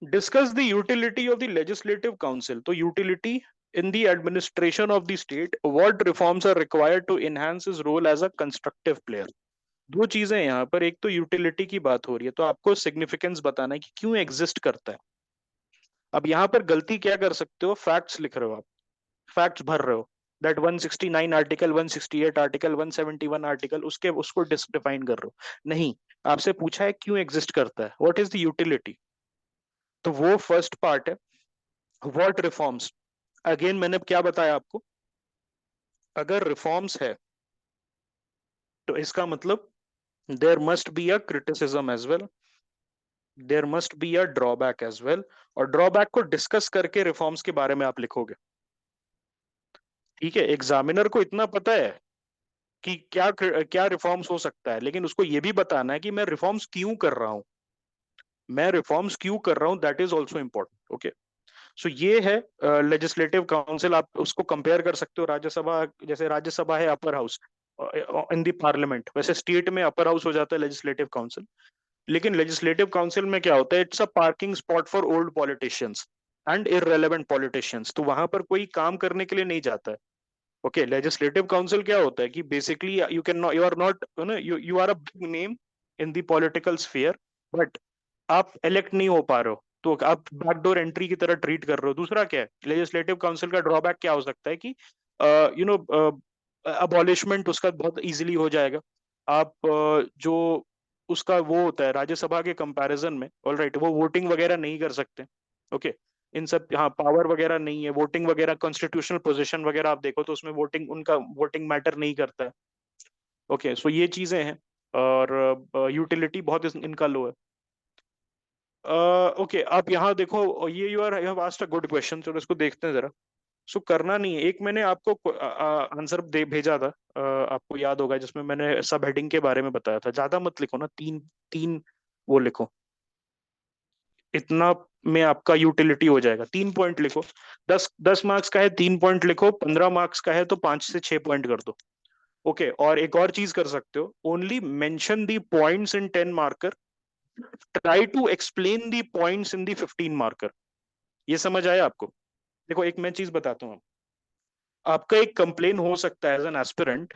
Discuss the utility of the legislative council. तो utility in the administration of the state, what reforms are required to enhance his role as a constructive player. दो चीजें हैं यहाँ पर, एक तो यूटिलिटी की बात हो रही है, तो आपको सिग्निफिकेंस बताना है कि क्यों एग्जिस्ट करता है। अब यहाँ पर गलती क्या कर सकते हो, फैक्ट्स लिख रहे हो आप, फैक्ट्स भर रहे हो, दैट 169 आर्टिकल, 168 आर्टिकल, 171 आर्टिकल, उसके उसको डिफाइन कर रहे हो। नहीं, आपसे पूछा है क्यों एग्जिस्ट करता है, व्हाट इज द यूटिलिटी। तो वो फर्स्ट पार्ट है। व्हाट रिफॉर्म्स, अगेन मैंने क्या बताया आपको, अगर रिफॉर्म्स है तो इसका मतलब there must be a criticism as well, there must be a drawback as well, और ड्रॉबैक को डिस्कस करके रिफॉर्म्स के बारे में आप लिखोगे। ठीक है, एग्जामिनर को इतना पता है कि क्या क्या रिफॉर्म्स हो सकता है, लेकिन उसको ये भी बताना है कि मैं रिफॉर्म्स क्यों कर रहा हूं, मैं रिफॉर्म्स क्यों कर रहा हूं, that is also important. Okay, so ये है लेजिस्लेटिव काउंसिल। आप उसको कंपेयर कर सकते हो राज्यसभा, जैसे राज्यसभा है upper house in the parliament, वैसे स्टेट में अपर हाउस हो जाता है लेजिस्लेटिव काउंसिल। लेकिन लेजिस्लेटिव काउंसिल में क्या होता है, it's a parking spot for old politicians and irrelevant politicians, तो वहां पर कोई काम करने के लिए नहीं जाता है। ओके, लेजिस्लेटिव काउंसिल क्या होता है कि basically you can not, you are not, you you are a big name in the political sphere, but आप इलेक्ट नहीं हो पा रहे हो, तो आप बैकडोर एंट्री की तरह ट्रीट कर रहे हो। दूसरा क्या है, लेजिस्लेटिव काउंसिल का ड्रॉबैक क्या हो सकता है कि अबॉलिशमेंट उसका बहुत इजीली हो जाएगा। आप जो उसका वो होता है राज्यसभा के कंपैरिजन में, ऑलराइट, वो वोटिंग वगैरह नहीं कर सकते। ओके, इन सब, हाँ, पावर वगैरह नहीं है, वोटिंग वगैरह, कॉन्स्टिट्यूशनल पोजीशन वगैरह आप देखो तो उसमें वोटिंग, उनका वोटिंग मैटर नहीं करता है। ओके, सो ये चीजें हैं, और यूटिलिटी बहुत इनका लो है। ओके, आप यहाँ देखो, ये you have asked a good question, चलो इसको देखते हैं जरा। सो करना नहीं है, एक मैंने आपको आंसर दे भेजा था, आपको याद होगा, जिसमें मैंने सब हेडिंग के बारे में बताया था। ज्यादा मत लिखो ना, तीन तीन वो लिखो, इतना में आपका यूटिलिटी हो जाएगा। 3 पॉइंट लिखो, 10 10 मार्क्स का है, 3 पॉइंट लिखो, 15 मार्क्स का है तो 5 से 6 पॉइंट कर दो। ओके, और एक और चीज कर सकते हो, only mention the points in 10 marker, try to explain the points in the 15 marker. ये समझ आया आपको। देखो, एक मैं चीज बताता हूँ, आपका एक कंप्लेन हो सकता है एज एन एस्पिरेंट,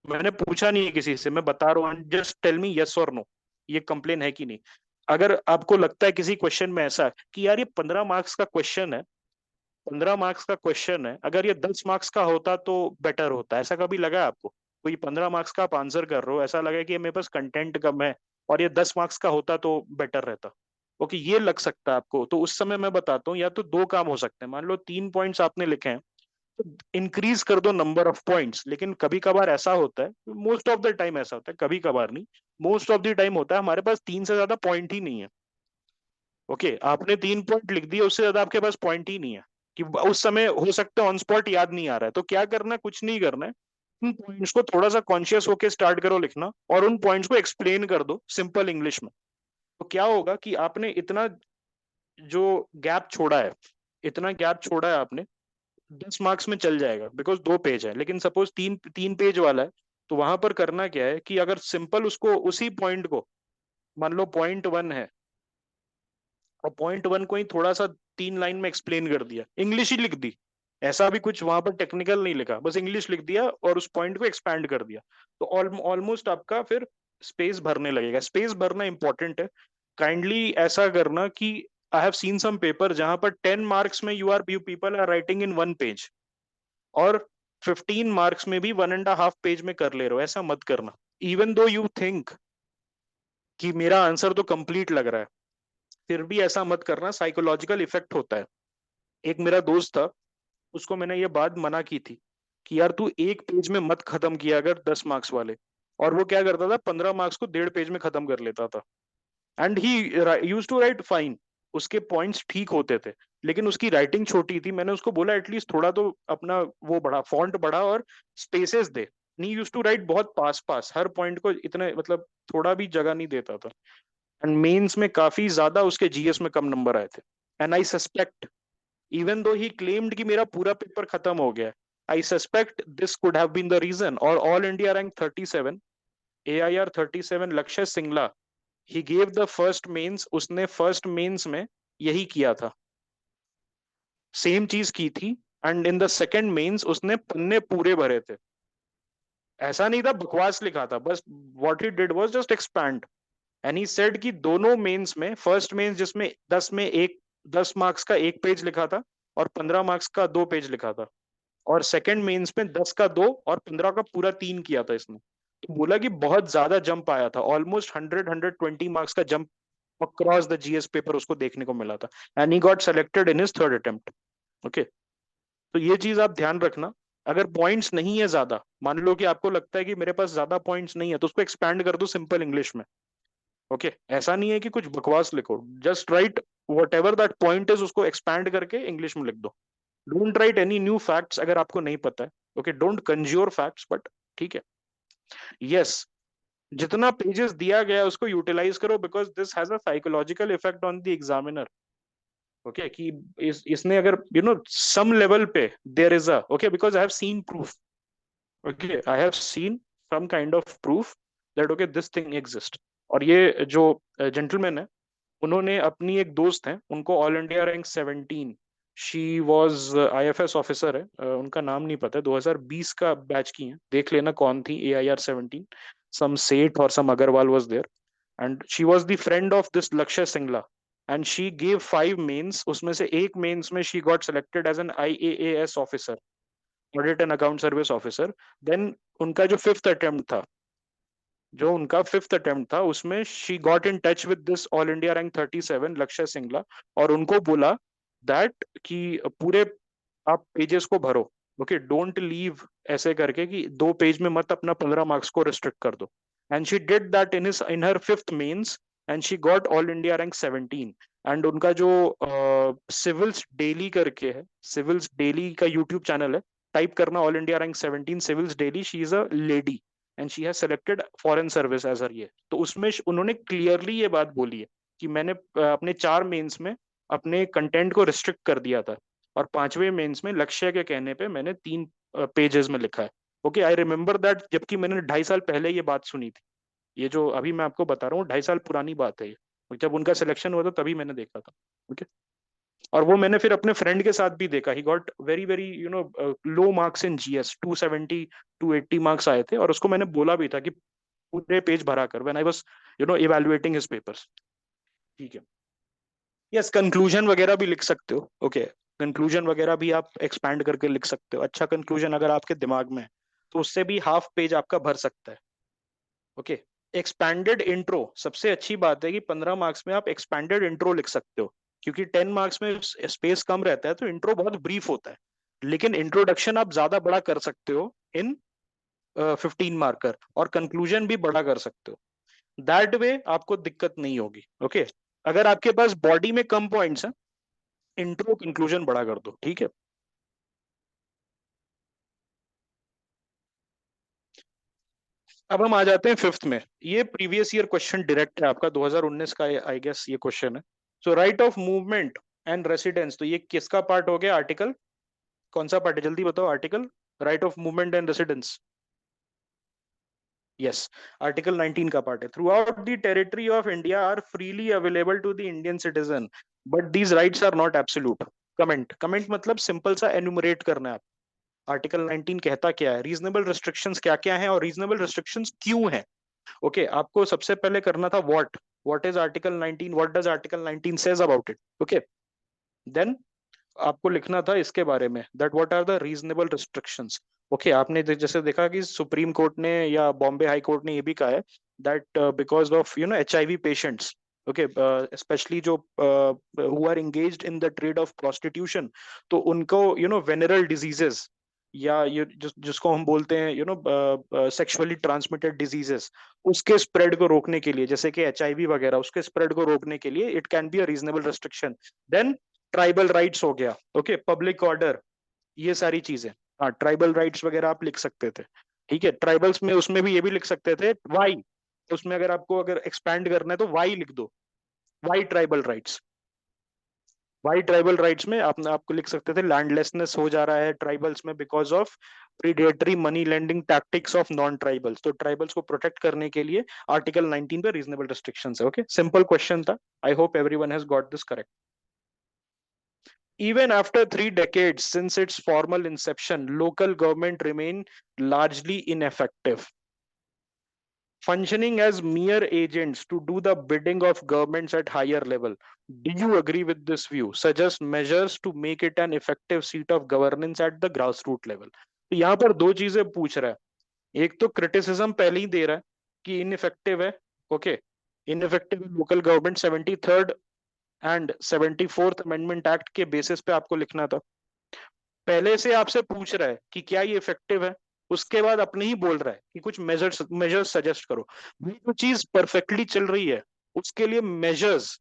मैंने पूछा नहीं है किसी से, मैं बता रहा हूँ, जस्ट टेल मी यस और नो, ये कंप्लेन है कि नहीं। अगर आपको लगता है किसी क्वेश्चन में ऐसा कि यार ये 15 मार्क्स का क्वेश्चन है, 15 मार्क्स का क्वेश्चन है, अगर ये 10 मार्क्स का होता तो बेटर होता, ऐसा कभी लगा है आपको? कोई 15 मार्क्स का आप आंसर कर रहे हो, ऐसा लगा कि मेरे पास कंटेंट कम है और ये 10 मार्क्स का होता तो बेटर रहता। ओके, ये लग सकता है आपको, तो उस समय मैं बताता हूँ, या तो दो काम हो सकते हैं, मान लो 3 पॉइंट्स आपने लिखे हैं, तो इंक्रीज कर दो नंबर ऑफ पॉइंट्स। लेकिन कभी कभार ऐसा होता है, मोस्ट ऑफ द टाइम ऐसा होता है, कभी कभार नहीं, मोस्ट ऑफ द टाइम होता है, हमारे पास 3 से ज्यादा पॉइंट ही नहीं है। ओके, आपने 3 पॉइंट लिख दिए, उससे ज्यादा आपके पास पॉइंट ही नहीं है, कि उस समय हो सकता है ऑन स्पॉट याद नहीं आ रहा है, तो क्या करना है, कुछ नहीं करना है, उन पॉइंट्स को थोड़ा सा कॉन्शियस होके स्टार्ट करो लिखना, और उन पॉइंट्स को एक्सप्लेन कर दो सिंपल इंग्लिश में। तो क्या होगा कि आपने इतना जो गैप छोड़ा है, इतना गैप छोड़ा है आपने, 10 मार्क्स में चल जाएगा, बिकॉज 2 पेज है। लेकिन सपोज तीन तीन पेज वाला है, तो वहां पर करना क्या है कि अगर सिंपल उसको, उसी पॉइंट को, मान लो पॉइंट 1 है, और पॉइंट 1 को ही थोड़ा सा 3 लाइन में एक्सप्लेन कर दिया, इंग्लिश ही लिख दी, ऐसा भी कुछ वहां पर टेक्निकल नहीं लिखा, बस इंग्लिश लिख दिया और उस पॉइंट को एक्सपैंड कर दिया, तो ऑलमोस्ट आपका फिर स्पेस भरने लगेगा। स्पेस भरना इंपॉर्टेंट है, काइंडली ऐसा करना कि I have seen some paper जहां पर 10 मार्क्स में you people are writing in 1 page, और 15 मार्क्स में भी 1.5 पेज में कर ले रहे हो, ऐसा मत करना। इवन दो यू थिंक कि मेरा आंसर तो कंप्लीट लग रहा है, फिर भी ऐसा मत करना, साइकोलॉजिकल इफेक्ट होता है। एक मेरा दोस्त था, उसको मैंने ये बात मना की थी कि यार तू एक पेज में मत खत्म किया अगर 10 मार्क्स वाले, और वो क्या करता था 15 मार्क्स को 1.5 पेज में खत्म कर लेता था। And he used to write fine, उसके पॉइंट्स ठीक होते थे, लेकिन उसकी राइटिंग छोटी थी। मैंने उसको बोला एटलीस्ट थोड़ा तो अपना वो बढ़ा, फॉन्ट बढ़ा और स्पेसेस दे। नहीं, यूज्ड टू राइट बहुत पास पास, हर पॉइंट को इतने मतलब थोड़ा भी जगह नहीं देता था। एंड मेंस में काफी ज्यादा उसके जीएस में कम नंबर आए थे। And I suspect, even though he claimed कि मेरा पूरा पेपर खत्म हो गया, I suspect this could have been the reason. और all India rank 37, AIR 37 Lakshya Singla, he gave the first mains, उसने फर्स्ट मेंस में यही किया था, सेम चीज की थी। And in the second mains उसने पन्ने पूरे भरे थे, ऐसा नहीं था बकवास लिखा था, बस what he did was just expand. And he said कि दोनों मेंस में, फर्स्ट मेंस जिसमें 10 में एक 10 मार्क्स का एक पेज लिखा था और 15 मार्क्स का 2 पेज लिखा था, और सेकंड मेंस में 10 का 2 और 15 का पूरा 3 किया था इसने। तो बोला कि बहुत ज्यादा जंप आया था, ऑलमोस्ट 120 मार्क्स का jump across the GS paper उसको देखने को मिला था। And he got selected in his third attempt. Okay, तो ये चीज आप ध्यान रखना। अगर पॉइंट्स नहीं है ज्यादा, मान लो कि आपको लगता है कि मेरे पास ज्यादा पॉइंट्स नहीं है, तो उसको एक्सपैंड कर दो सिंपल इंग्लिश में। ओके, ऐसा नहीं है कि कुछ बकवास लिखो, just right what ever that point is, उसको एक्सपैंड करके इंग्लिश में लिख दो। Don't write any new facts अगर आपको नहीं पता है। ओके, डोंट कंज्यूर फैक्ट्स, बट ठीक है। यस, जितना पेजेस दिया गया है उसको यूटिलाइज करो, because this has a psychological effect on the examiner. Okay, कि इसने अगर सम लेवल पे there is a, okay, because I have seen proof, okay, I have seen some kind of proof that okay this thing exist. और ये जो gentleman है, उन्होंने अपनी एक दोस्त है, उनको all India rank 17, she was IFS officer है, उनका नाम नहीं पता है, 2020 का बैच की है, देख लेना कौन थी। AIR 17, सम सेठ और some Agrawal was there, and she was the friend of this Lakshya Singla. And she gave 5 mains, उसमें से एक मेंस में she got selected as an IAAS officer, audit and account service officer. Then उनका जो फिफ्थ अटेम्प्ट था उसमें she got in touch with this all India rank 37 Lakshya Singla, और उनको बोला दैट कि पूरे आप पेजेस को भरो। ओके, डोंट लीव ऐसे करके कि 2 पेज में मत अपना 15 मार्क्स को रिस्ट्रिक्ट कर दो। And she did that in her fifth mains, and she got all India rank 17। And उनका जो सिविल्स डेली करके है, सिविल्स डेली का यूट्यूब चैनल है, टाइप करना all India rank 17 civils daily, she is a lady and she has selected foreign service as her ये। तो उसमें उन्होंने क्लियरली ये बात बोली है कि मैंने अपने 4 मेंस में अपने कंटेंट को रिस्ट्रिक्ट कर दिया था, और 5वें मेंस में लक्ष्य के कहने पे मैंने 3 पेजेस में लिखा है। ओके, आई रिमेम्बर दैट, जबकि मैंने 2.5 साल पहले ये बात सुनी थी। ये जो अभी मैं आपको बता रहा हूँ 2.5 साल पुरानी बात है ये, जब उनका सिलेक्शन हुआ था तभी मैंने देखा था। ओके, और वो मैंने फिर अपने फ्रेंड के साथ भी देखा, he got very very low marks in GS, 270 280 marks आए थे, और उसको मैंने बोला भी था कि पूरे पेज भरा कर, when I was evaluating his papers. ठीक है, यस, कंक्लूजन वगैरह भी लिख सकते हो। ओके, कंक्लूजन वगैरह भी आप एक्सपैंड करके लिख सकते हो, अच्छा कंक्लूजन अगर आपके दिमाग में है तो उससे भी हाफ पेज आपका भर सकता है। ओके, एक्सपैंडेड इंट्रो, सबसे अच्छी बात है कि 15 मार्क्स में आप एक्सपैंडेड इंट्रो लिख सकते हो, क्योंकि 10 मार्क्स में स्पेस कम रहता है, तो इंट्रो बहुत ब्रीफ होता है, लेकिन इंट्रोडक्शन आप ज्यादा बड़ा कर सकते हो इन 15 मार्कर, और कंक्लूजन भी बड़ा कर सकते हो। दैट वे आपको दिक्कत नहीं होगी। ओके, अगर आपके पास बॉडी में कम पॉइंट्स हैं, इंट्रो कंक्लूजन बड़ा कर दो। ठीक है, अब हम आ जाते हैं फिफ्थ में। ये प्रीवियस ईयर क्वेश्चन डायरेक्ट है आपका, 2019 का आई गेस ये क्वेश्चन है। So right of movement and residence, तो ये किसका पार्ट हो गया? आर्टिकल कौन सा पार्ट है, जल्दी बताओ। Article right of movement and residence, yes, article 19 का पार्ट है। Throughout the territory of India are freely available to the Indian citizen, but these rights are not absolute. Comment मतलब simple सा enumerate करना है। Article 19 कहता क्या है, reasonable restrictions क्या क्या हैं, और रीजनेबल रिस्ट्रिक्शंस क्यों हैं। ओके, आपको सबसे पहले करना था what is article 19, what does article 19 says about it. Okay, then आपको लिखना था इसके बारे में, that what are the reasonable restrictions. Okay, आपने जैसे देखा कि सुप्रीम कोर्ट ने या बॉम्बे हाई कोर्ट ने ये भी कहा है that because of HIV patients, okay, specially जो who are engaged in the trade of prostitution, तो उनको वेनरल डिजीजेस या ये जिसको हम बोलते हैं सेक्सुअली ट्रांसमिटेड डिजीजेस, उसके स्प्रेड को रोकने के लिए, जैसे कि HIV वगैरह, उसके स्प्रेड को रोकने के लिए it can be a reasonable restriction. Then tribal rights हो गया, ओके, पब्लिक ऑर्डर, ये सारी चीजें। हाँ, ट्राइबल राइट्स वगैरह आप लिख सकते थे, ठीक है। ट्राइबल्स में उसमें भी ये भी लिख सकते थे वाई, उसमें अगर आपको अगर एक्सपैंड करना है तो वाई लिख दो, why tribal rights. Why tribal rights में आपने आपको लिख सकते थे लैंडलेसनेस हो जा रहा है ट्राइबल्स में because of predatory money lending tactics of non tribals. तो ट्राइबल्स को प्रोटेक्ट करने के लिए आर्टिकल 19 पे रीजनेबल रिस्ट्रिक्शंस है। ओके, सिंपल क्वेश्चन था। I hope everyone has got this correct. Even after 3 decades since its formal inception, local government remain largely ineffective, functioning as mere agents to do the bidding of governments at higher level. Do you agree with this view? Suggest measures to make it an effective seat of governance at the grassroots level. तो यहाँ पर दो चीजें पूछ रहा है। एक तो क्रिटिसिज्म पहले ही दे रहा है कि इनइफेक्टिव है, okay, ineffective local government 73rd and 74th amendment act के बेसिस पे आपको लिखना था। पहले से आपसे पूछ रहा है कि क्या ये इफेक्टिव है, उसके बाद अपने ही बोल रहा है कि कुछ मेजर्स सजेस्ट करो। भाई जो चीज परफेक्टली चल रही है उसके लिए मेजर्स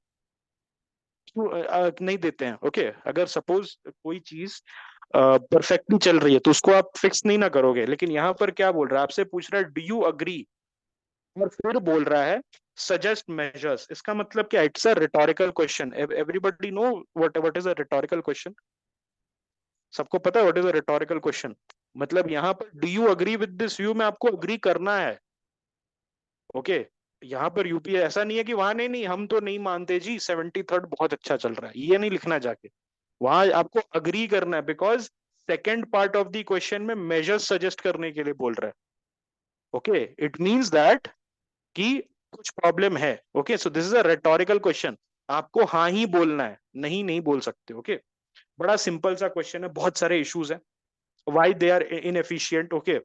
नहीं देते हैं। ओके, अगर सपोज कोई चीज परफेक्टली चल रही है तो उसको आप फिक्स नहीं ना करोगे, लेकिन यहाँ पर क्या बोल रहा है, आपसे पूछ रहा है डू यू अग्री, और फिर बोल रहा है सजेस्ट मेजर्स। इसका मतलब क्या, it's a rhetorical question. Everybody know what is a rhetorical question? सबको पता है what is a rhetorical question? मतलब यहाँ पर do you agree with this view में आपको अग्री करना है, ओके। यहाँ पर यूपीए ऐसा नहीं है कि वहां नहीं नहीं हम तो नहीं मानते जी, 73rd बहुत अच्छा चल रहा है, ये नहीं लिखना जाके। वहां आपको अग्री करना है because second part of the question में मेजर्स सजेस्ट करने के लिए बोल रहा है, ओके। इट मीन्स दैट कि कुछ प्रॉब्लम है, okay. So this is a rhetorical question, आपको हाँ ही बोलना है, नहीं नहीं बोल सकते, ओके। बड़ा सिंपल सा क्वेश्चन है, बहुत सारे इश्यूज हैं। Why they are inefficient, okay,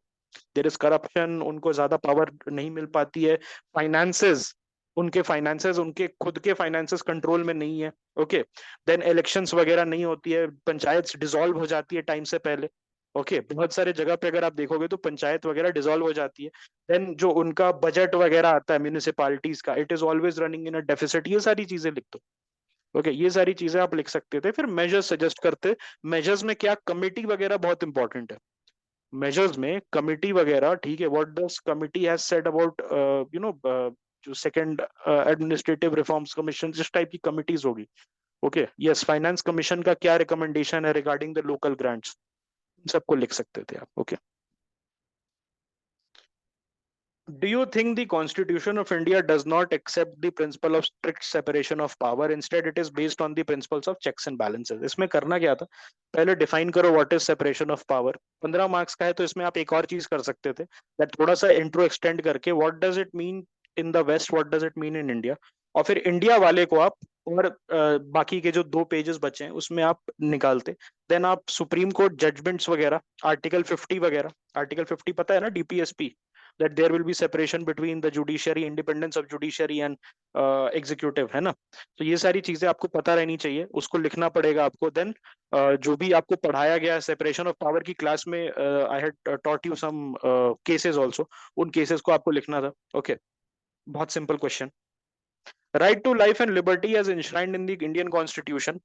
there is corruption, उनको ज्यादा पावर नहीं मिल पाती है, फाइनेंसेस, उनके खुद के फाइनेंसेस कंट्रोल में नहीं है, ओके। देन इलेक्शंस वगैरह नहीं होती है, पंचायत डिसॉल्व हो जाती है टाइम से पहले, ओके। बहुत सारे जगह पे अगर आप देखोगे तो पंचायत वगैरह डिसॉल्व हो जाती है। देन जो उनका बजट वगैरह आता है म्यूनिसिपालिटीज का, it is always running in a deficit. ये सारी चीजें लिख दो, ओके। ये सारी चीजें आप लिख सकते थे। फिर मेजर्स सजेस्ट करते, मेजर्स में क्या, कमिटी वगैरह बहुत इंपॉर्टेंट है। मेजर्स में कमिटी वगैरह, ठीक है, what does committee has said about जो सेकंड एडमिनिस्ट्रेटिव रिफॉर्म्स कमीशन, जिस टाइप की कमिटीज होगी, ओके। यस, फाइनेंस कमीशन का क्या रिकमेंडेशन है रिगार्डिंग द लोकल ग्रांट्स, सबको लिख सकते थे आप, okay. Do you think the Constitution of India does not accept the principle of strict separation of power? Instead, it is based on the principles of checks and balances. इसमें करना क्या था, पहले डिफाइन करो what is separation of power. 15 marks का है तो इसमें आप एक और चीज कर सकते थे, दैट थोड़ा सा इंट्रो एक्सटेंड करके what does it mean in the west, what does it mean in India, और फिर इंडिया वाले को आप और बाकी के जो 2 पेजेस बचे हैं उसमें आप निकालते। देन आप सुप्रीम कोर्ट जजमेंट्स वगैरह, आर्टिकल 50 वगैरह, आर्टिकल 50 पता है ना, DPSP, that there will be separation between the judiciary, independence of judiciary and executive, है ना। तो ये सारी चीजें आपको पता रहनी चाहिए, उसको लिखना पड़ेगा आपको। देन जो भी आपको पढ़ाया गया सेपरेशन ऑफ पावर की क्लास में, I had taught you some cases also, उन केसेस को आपको लिखना था, ओके। बहुत simple question. Right to life and liberty as enshrined in the Indian Constitution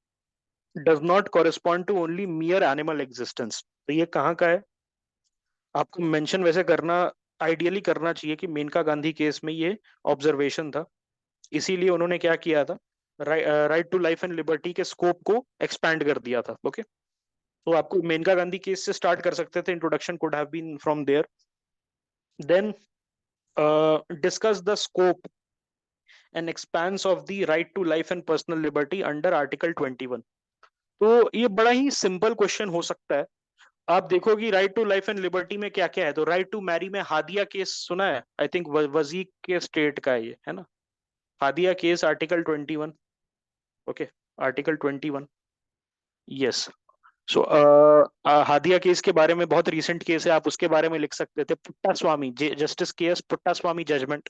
does not correspond to only mere animal existence। तो ये कहाँ का है, आपको मेंशन वैसे करना, आइडियली करना चाहिए कि मेनका गांधी केस में ये ऑब्जर्वेशन था, इसीलिए उन्होंने क्या किया था, right to life and liberty के स्कोप को एक्सपैंड कर दिया था, ओके। तो आपको मेनका गांधी केस से स्टार्ट कर सकते थे, introduction could have been from there. Then discuss the scope and expanse of the right to life and personal liberty under article 21। तो ये बड़ा ही सिंपल क्वेश्चन हो सकता है। आप देखोगी right to life and liberty में क्या क्या है, तो राइट टू मैरी में हादिया केस सुना है, आई थिंक वजीक के स्टेट का ये है ना, Hadiya case article 21, okay, article 21, yes. So Hadiya case के बारे में बहुत रीसेंट केस है, आप उसके बारे में लिख सकते थे। Puttaswamy, justice K S Puttaswamy judgment,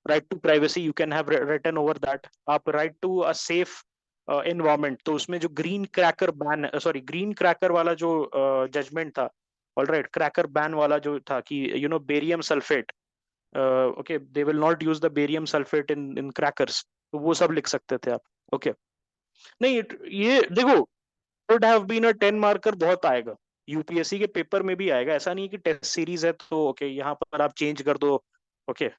right to privacy you can have written over that. आप right to a safe environment, तो उसमें जो green cracker ban, sorry green cracker वाला जो जजमेंट था, ऑलराइट, क्रैकर बैन वाला जो था कि barium sulphate, okay, they will not use the barium sulphate in in crackers, तो वो सब लिख सकते थे आप। ओके, नहीं ये देखो, would have been a 10 marker बहुत आएगा, यूपीएससी के पेपर में भी आएगा, ऐसा नहीं कि टेस्ट सीरीज है तो ओके यहाँ पर आप चेंज कर दो, ओके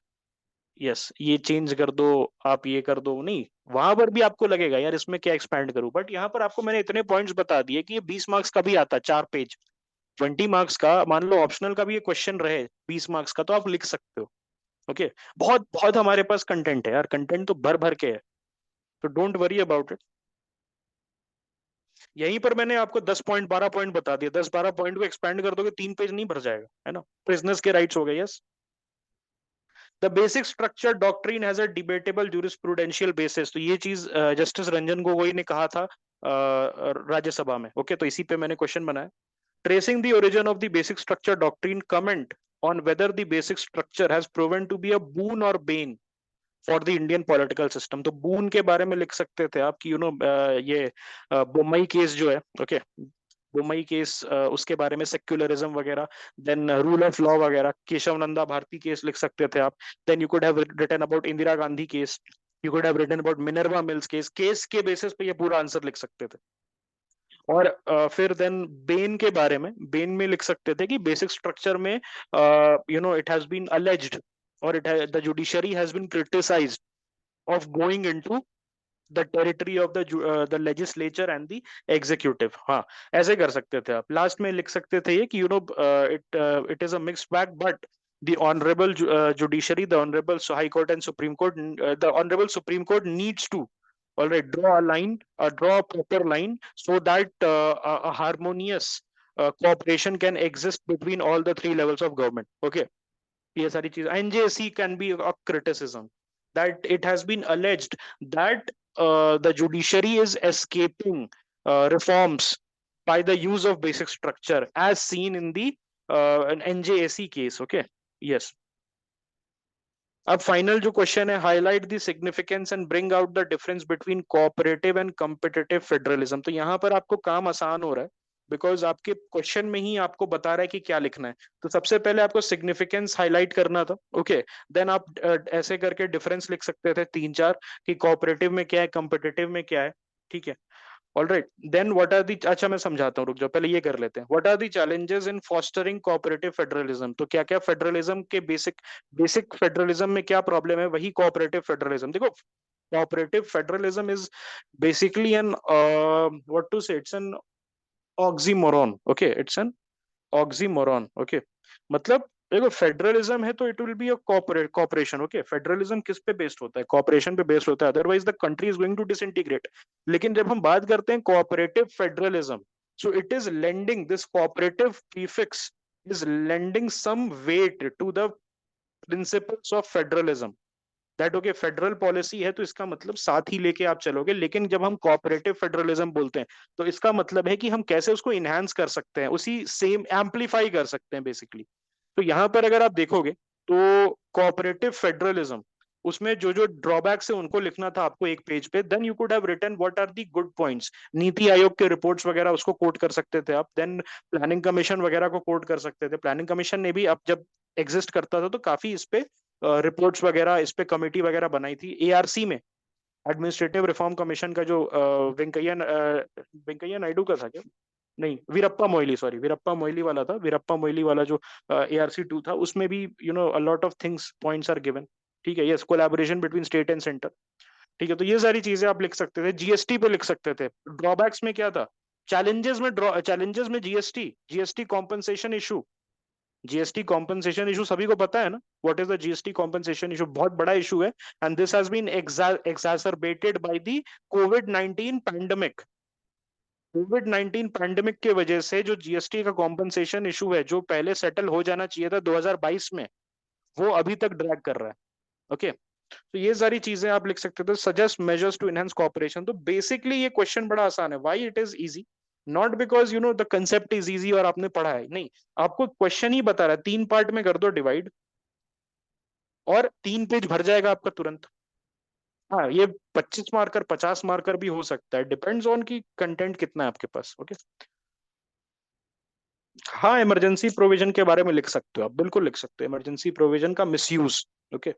यस ये चेंज कर दो, आप ये कर दो, नहीं वहां पर भी आपको लगेगा यार इसमें क्या एक्सपैंड करूं, बट यहाँ पर आपको मैंने इतने पॉइंट्स बता दिए कि ये 20 मार्क्स का भी आता है, 4 पेज, 20 मार्क्स का, मान लो ऑप्शनल का भी ये क्वेश्चन रहे 20 मार्क्स का, तो आप लिख सकते हो। ओके, बहुत बहुत हमारे पास कंटेंट है यार, कंटेंट तो भर भर के है, तो डोंट वरी अबाउट इट। यहीं पर मैंने आपको 10 पॉइंट 12 पॉइंट बता दिया, 10 12 पॉइंट को एक्सपैंड कर दोगे 3 पेज नहीं भर जाएगा, है ना। प्रिजनर्स के राइट्स हो गए, yes. The basic structure doctrine has a debatable jurisprudential basis, तो ये चीज जस्टिस रंजन गोगोई ने कहा था राज्यसभा में। ओके, तो इसी पे मैंने क्वेश्चन बनाया। Tracing the origin of the basic structure doctrine, comment on whether the basic structure has proven to be a boon और bane for the Indian political system, तो बून के बारे में लिख सकते थे आप कि ये बोम्मई केस जो है, ओके, बोम्मई केस, उसके बारे में सेक्युलरिज्म वगैरह, देन रूल ऑफ लॉ वगैरह, केशव नंदा भारती केस लिख सकते थे आप, then you could have written about Indira Gandhi case, you could have written about Minerva Mills case, case के बेसिस पे ये पूरा आंसर लिख सकते थे। और फिर देन बेन के बारे में, बेन में लिख सकते थे कि बेसिक स्ट्रक्चर में इट हैज बीन अलेज्ड और the judiciary has been criticized of going into the territory of the legislature and the executive, हाँ ऐसे कर सकते थे आप। लास्ट में लिख सकते थे ये कि it is a mixed bag, but the honorable judiciary, the honorable high court and supreme court, the honorable supreme court needs to all right draw a line, draw a proper line so that a harmonious cooperation can exist between all the 3 levels of government। Okay, ये सारी चीज, NJC can be a criticism that it has been alleged that the judiciary is escaping reforms by the use of basic structure as seen in the an NJAC case। Okay, yes। अब final जो question है, highlight the significance and bring out the difference between cooperative and competitive federalism, तो यहाँ पर आपको काम आसान हो रहा है बिकॉज आपके क्वेश्चन में ही आपको बता रहा है कि क्या लिखना है। तो सबसे पहले आपको सिग्निफिकेंस हाईलाइट करना था, ओके, देन आप ऐसे करके डिफरेंस लिख सकते थे 3 4 कि कोऑपरेटिव में क्या है, कॉम्पिटिटिव में क्या है, ठीक है। All right, then what are the, अच्छा मैं समझाता हूँ, रुक जाओ पहले ये कर लेते हैं। What are the challenges in fostering cooperative federalism, तो क्या क्या फेडरलिज्म के बेसिक फेडरलिज्म में क्या प्रॉब्लम है, वही कोऑपरेटिव फेडरलिज्म। देखो, cooperative federalism is basically an what to say, it's an oxymoron, okay, it's an oxymoron, okay, मतलब देखो फेडरलिज्म है तो it will be a cooperation, okay, federalism किस पे बेस्ड होता है, कॉपरेशन पे बेस्ड होता है, otherwise the country is going to disintegrate. लेकिन जब हम बात करते हैं cooperative federalism, so it is lending, this cooperative prefix is lending some weight to the principles of federalism, that okay federal policy है तो इसका मतलब साथ ही लेके आप चलोगे। लेकिन जब हम कोऑपरेटिव फेडरलिज्म बोलते हैं तो इसका मतलब है कि हम कैसे उसको इनहैंस कर सकते हैं, उसी सेम एम्पलीफाई कर सकते हैं बेसिकली। तो यहाँ पर अगर आप देखोगे तो कोऑपरेटिव फेडरलिज्म, उसमें जो जो ड्रॉबैक्स है उनको लिखना था आपको एक पेज पे, then you could have written what are the good points, Niti Aayog के रिपोर्ट्स वगैरह उसको कोट कर सकते थे आप, देन प्लानिंग कमीशन वगैरह को कोट कर सकते थे। प्लानिंग कमीशन ने भी अब जब एग्जिस्ट करता था तो काफी इस पे रिपोर्ट्स वगैरह, इस पे कमेटी वगैरह बनाई थी। एआरसी में एडमिनिस्ट्रेटिव रिफॉर्म कमीशन का जो वेंकैया नायडू का था क्या, नहीं वीरप्पा मोइली, सॉरी वीरप्पा मोइली वाला था, वीरप्पा मोइली वाला जो ARC 2 था, उसमें भी a lot of things points are given, ठीक है, yes, collaboration between state and centre, ठीक है। तो ये सारी चीजें आप लिख सकते थे। जीएसटी पे लिख सकते थे, ड्रॉबैक्स में क्या था, चैलेंजेस में GST compensation issue, GST compensation issue सभी को पता है ना, what is the GST compensation issue, बहुत बड़ा इशू है, and this has been exacerbated by the covid pandemic. Covid pandemic के वजह से जो जीएसटी का कॉम्पनसेशन इशू है, जो पहले सेटल हो जाना चाहिए था 2022 में, वो अभी तक ड्रैग कर रहा है। ओके, तो ये सारी चीजें आप लिख सकते थे। Suggest measures to enhance cooperation, तो बेसिकली ये क्वेश्चन बड़ा आसान है। Why it is easy, not because the concept is easy और आपने पढ़ा है, नहीं, आपको क्वेश्चन ही बता रहा है, 3 पार्ट में कर दो डिवाइड और 3 पेज भर जाएगा आपका तुरंत। हाँ, ये 25 मार्कर 50 मार्कर भी हो सकता है, डिपेंड्स ऑन की कंटेंट कितना है आपके पास। ओके, हाँ, इमरजेंसी प्रोविजन के बारे में लिख सकते हो आप, बिल्कुल लिख सकते हो। इमरजेंसी प्रोविजन का मिसयूज, ओके,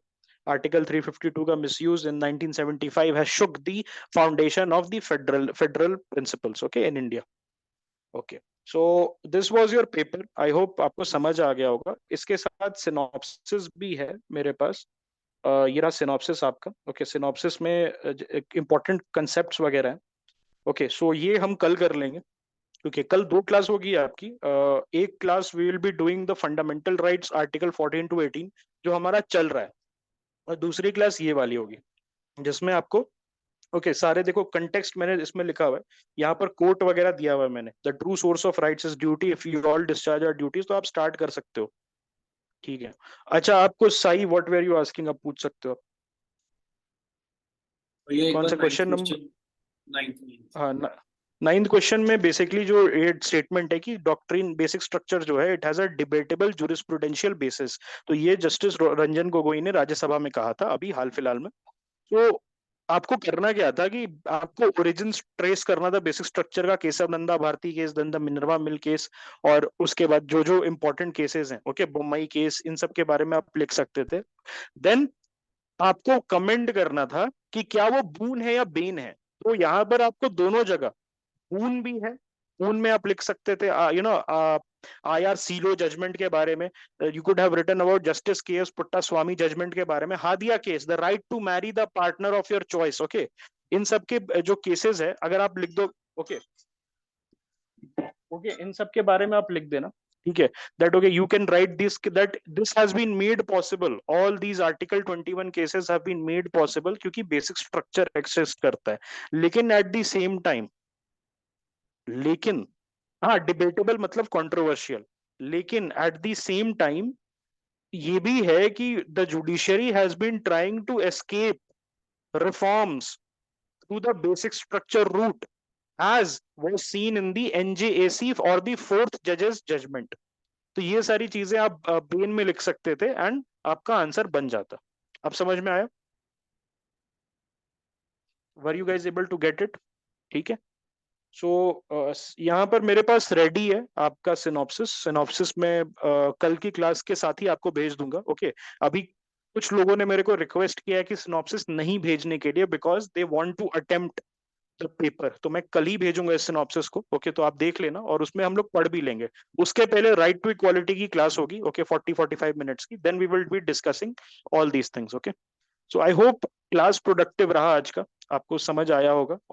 आर्टिकल 352 का misuse in 1975 has shook the foundation of the federal principles, okay, in India. Okay, so this was your paper, I hope आपको समझ आ गया होगा। इसके साथ सिनॉप्सिस भी है मेरे पास। ये रहा सिनॉप्सिस आपका। ओके, सिनॉप्सिस में इंपॉर्टेंट कंसेप्ट्स वगैरह हैं। ओके, सो ये हम कल कर लेंगे, क्योंकि कल दो क्लास होगी आपकी। एक class we will be doing the fundamental rights article 14 to 18 जो हमारा चल रहा है, और दूसरी क्लास ये वाली होगी जिसमें आपको ओके सारे देखो कंटेक्स्ट मैंने इसमें लिखा हुआ है, यहाँ पर कोट वगैरह दिया हुआ है मैंने। The true source of rights is duty, if you all discharge our duties, तो आप स्टार्ट कर सकते हो। ठीक है, अच्छा आपको Sai what were you asking, आप पूछ सकते हो आप। तो ये एक कौन बार सा नाइन्थ क्वेश्चन नंबर? क्वेश्चन हाँ, नाइन्थ क्वेश्चन में बेसिकली जो ये स्टेटमेंट है कि डॉक्ट्रिन बेसिक स्ट्रक्चर जो है it has a debatable jurisprudential basis, तो ये जस्टिस रंजन गोगोई ने राज्यसभा में कहा था अभी हाल फिलहाल में। तो आपको करना क्या था कि आपको ओरिजिन ट्रेस करना था बेसिक स्ट्रक्चर का, Keshav Nanda Bharati case, then the Minerva Mill case, और उसके बाद जो जो इंपॉर्टेंट केसेस हैं, ओके, बोम्मई केस, इन सब के बारे में आप लिख सकते थे। देन आपको कमेंट करना था कि क्या वो बून है या बेन है। तो यहाँ पर आपको दोनों जगह बून भी है, बून में आप लिख सकते थे you know IR Coelho judgment के बारे में, you could have written about justice K S Puttaswamy judgment के बारे में, Hadiya case, the right to marry the partner of your choice, okay, इन सब के जो केसेस है अगर आप लिख दो, ओके ओके, इन सब के बारे में आप लिख देना। ठीक है, that okay you can write this, that this has been made possible, all these article 21 cases have been made possible क्योंकि basic structure exist करता है। लेकिन at the same time, लेकिन हाँ डिबेटेबल मतलब कंट्रोवर्शियल, लेकिन एट द सेम टाइम ये भी है कि the judiciary has been trying to escape reforms through the basic structure route as was seen in the NJAC और the fourth judge's judgment। तो ये सारी चीजें आप पेन में लिख सकते थे एंड आपका आंसर बन जाता। अब समझ में आया? Were you guys able to get it? ठीक है, सो यहाँ पर मेरे पास रेडी है आपका सिनॉप्सिस। सिनॉप्सिस में कल की क्लास के साथ ही आपको भेज दूंगा। ओके, अभी कुछ लोगों ने मेरे को रिक्वेस्ट किया है कि सिनॉप्सिस नहीं भेजने के लिए because they want to attempt the paper, तो मैं कल ही भेजूंगा इस सिनॉप्सिस को। ओके, तो आप देख लेना और उसमें हम लोग पढ़ भी लेंगे। उसके पहले राइट टू इक्वालिटी की क्लास होगी, ओके, 40-45 मिनट्स की, then we will be discussing all these things. Okay, so I hope class productive रहा आज का, आपको समझ आया होगा।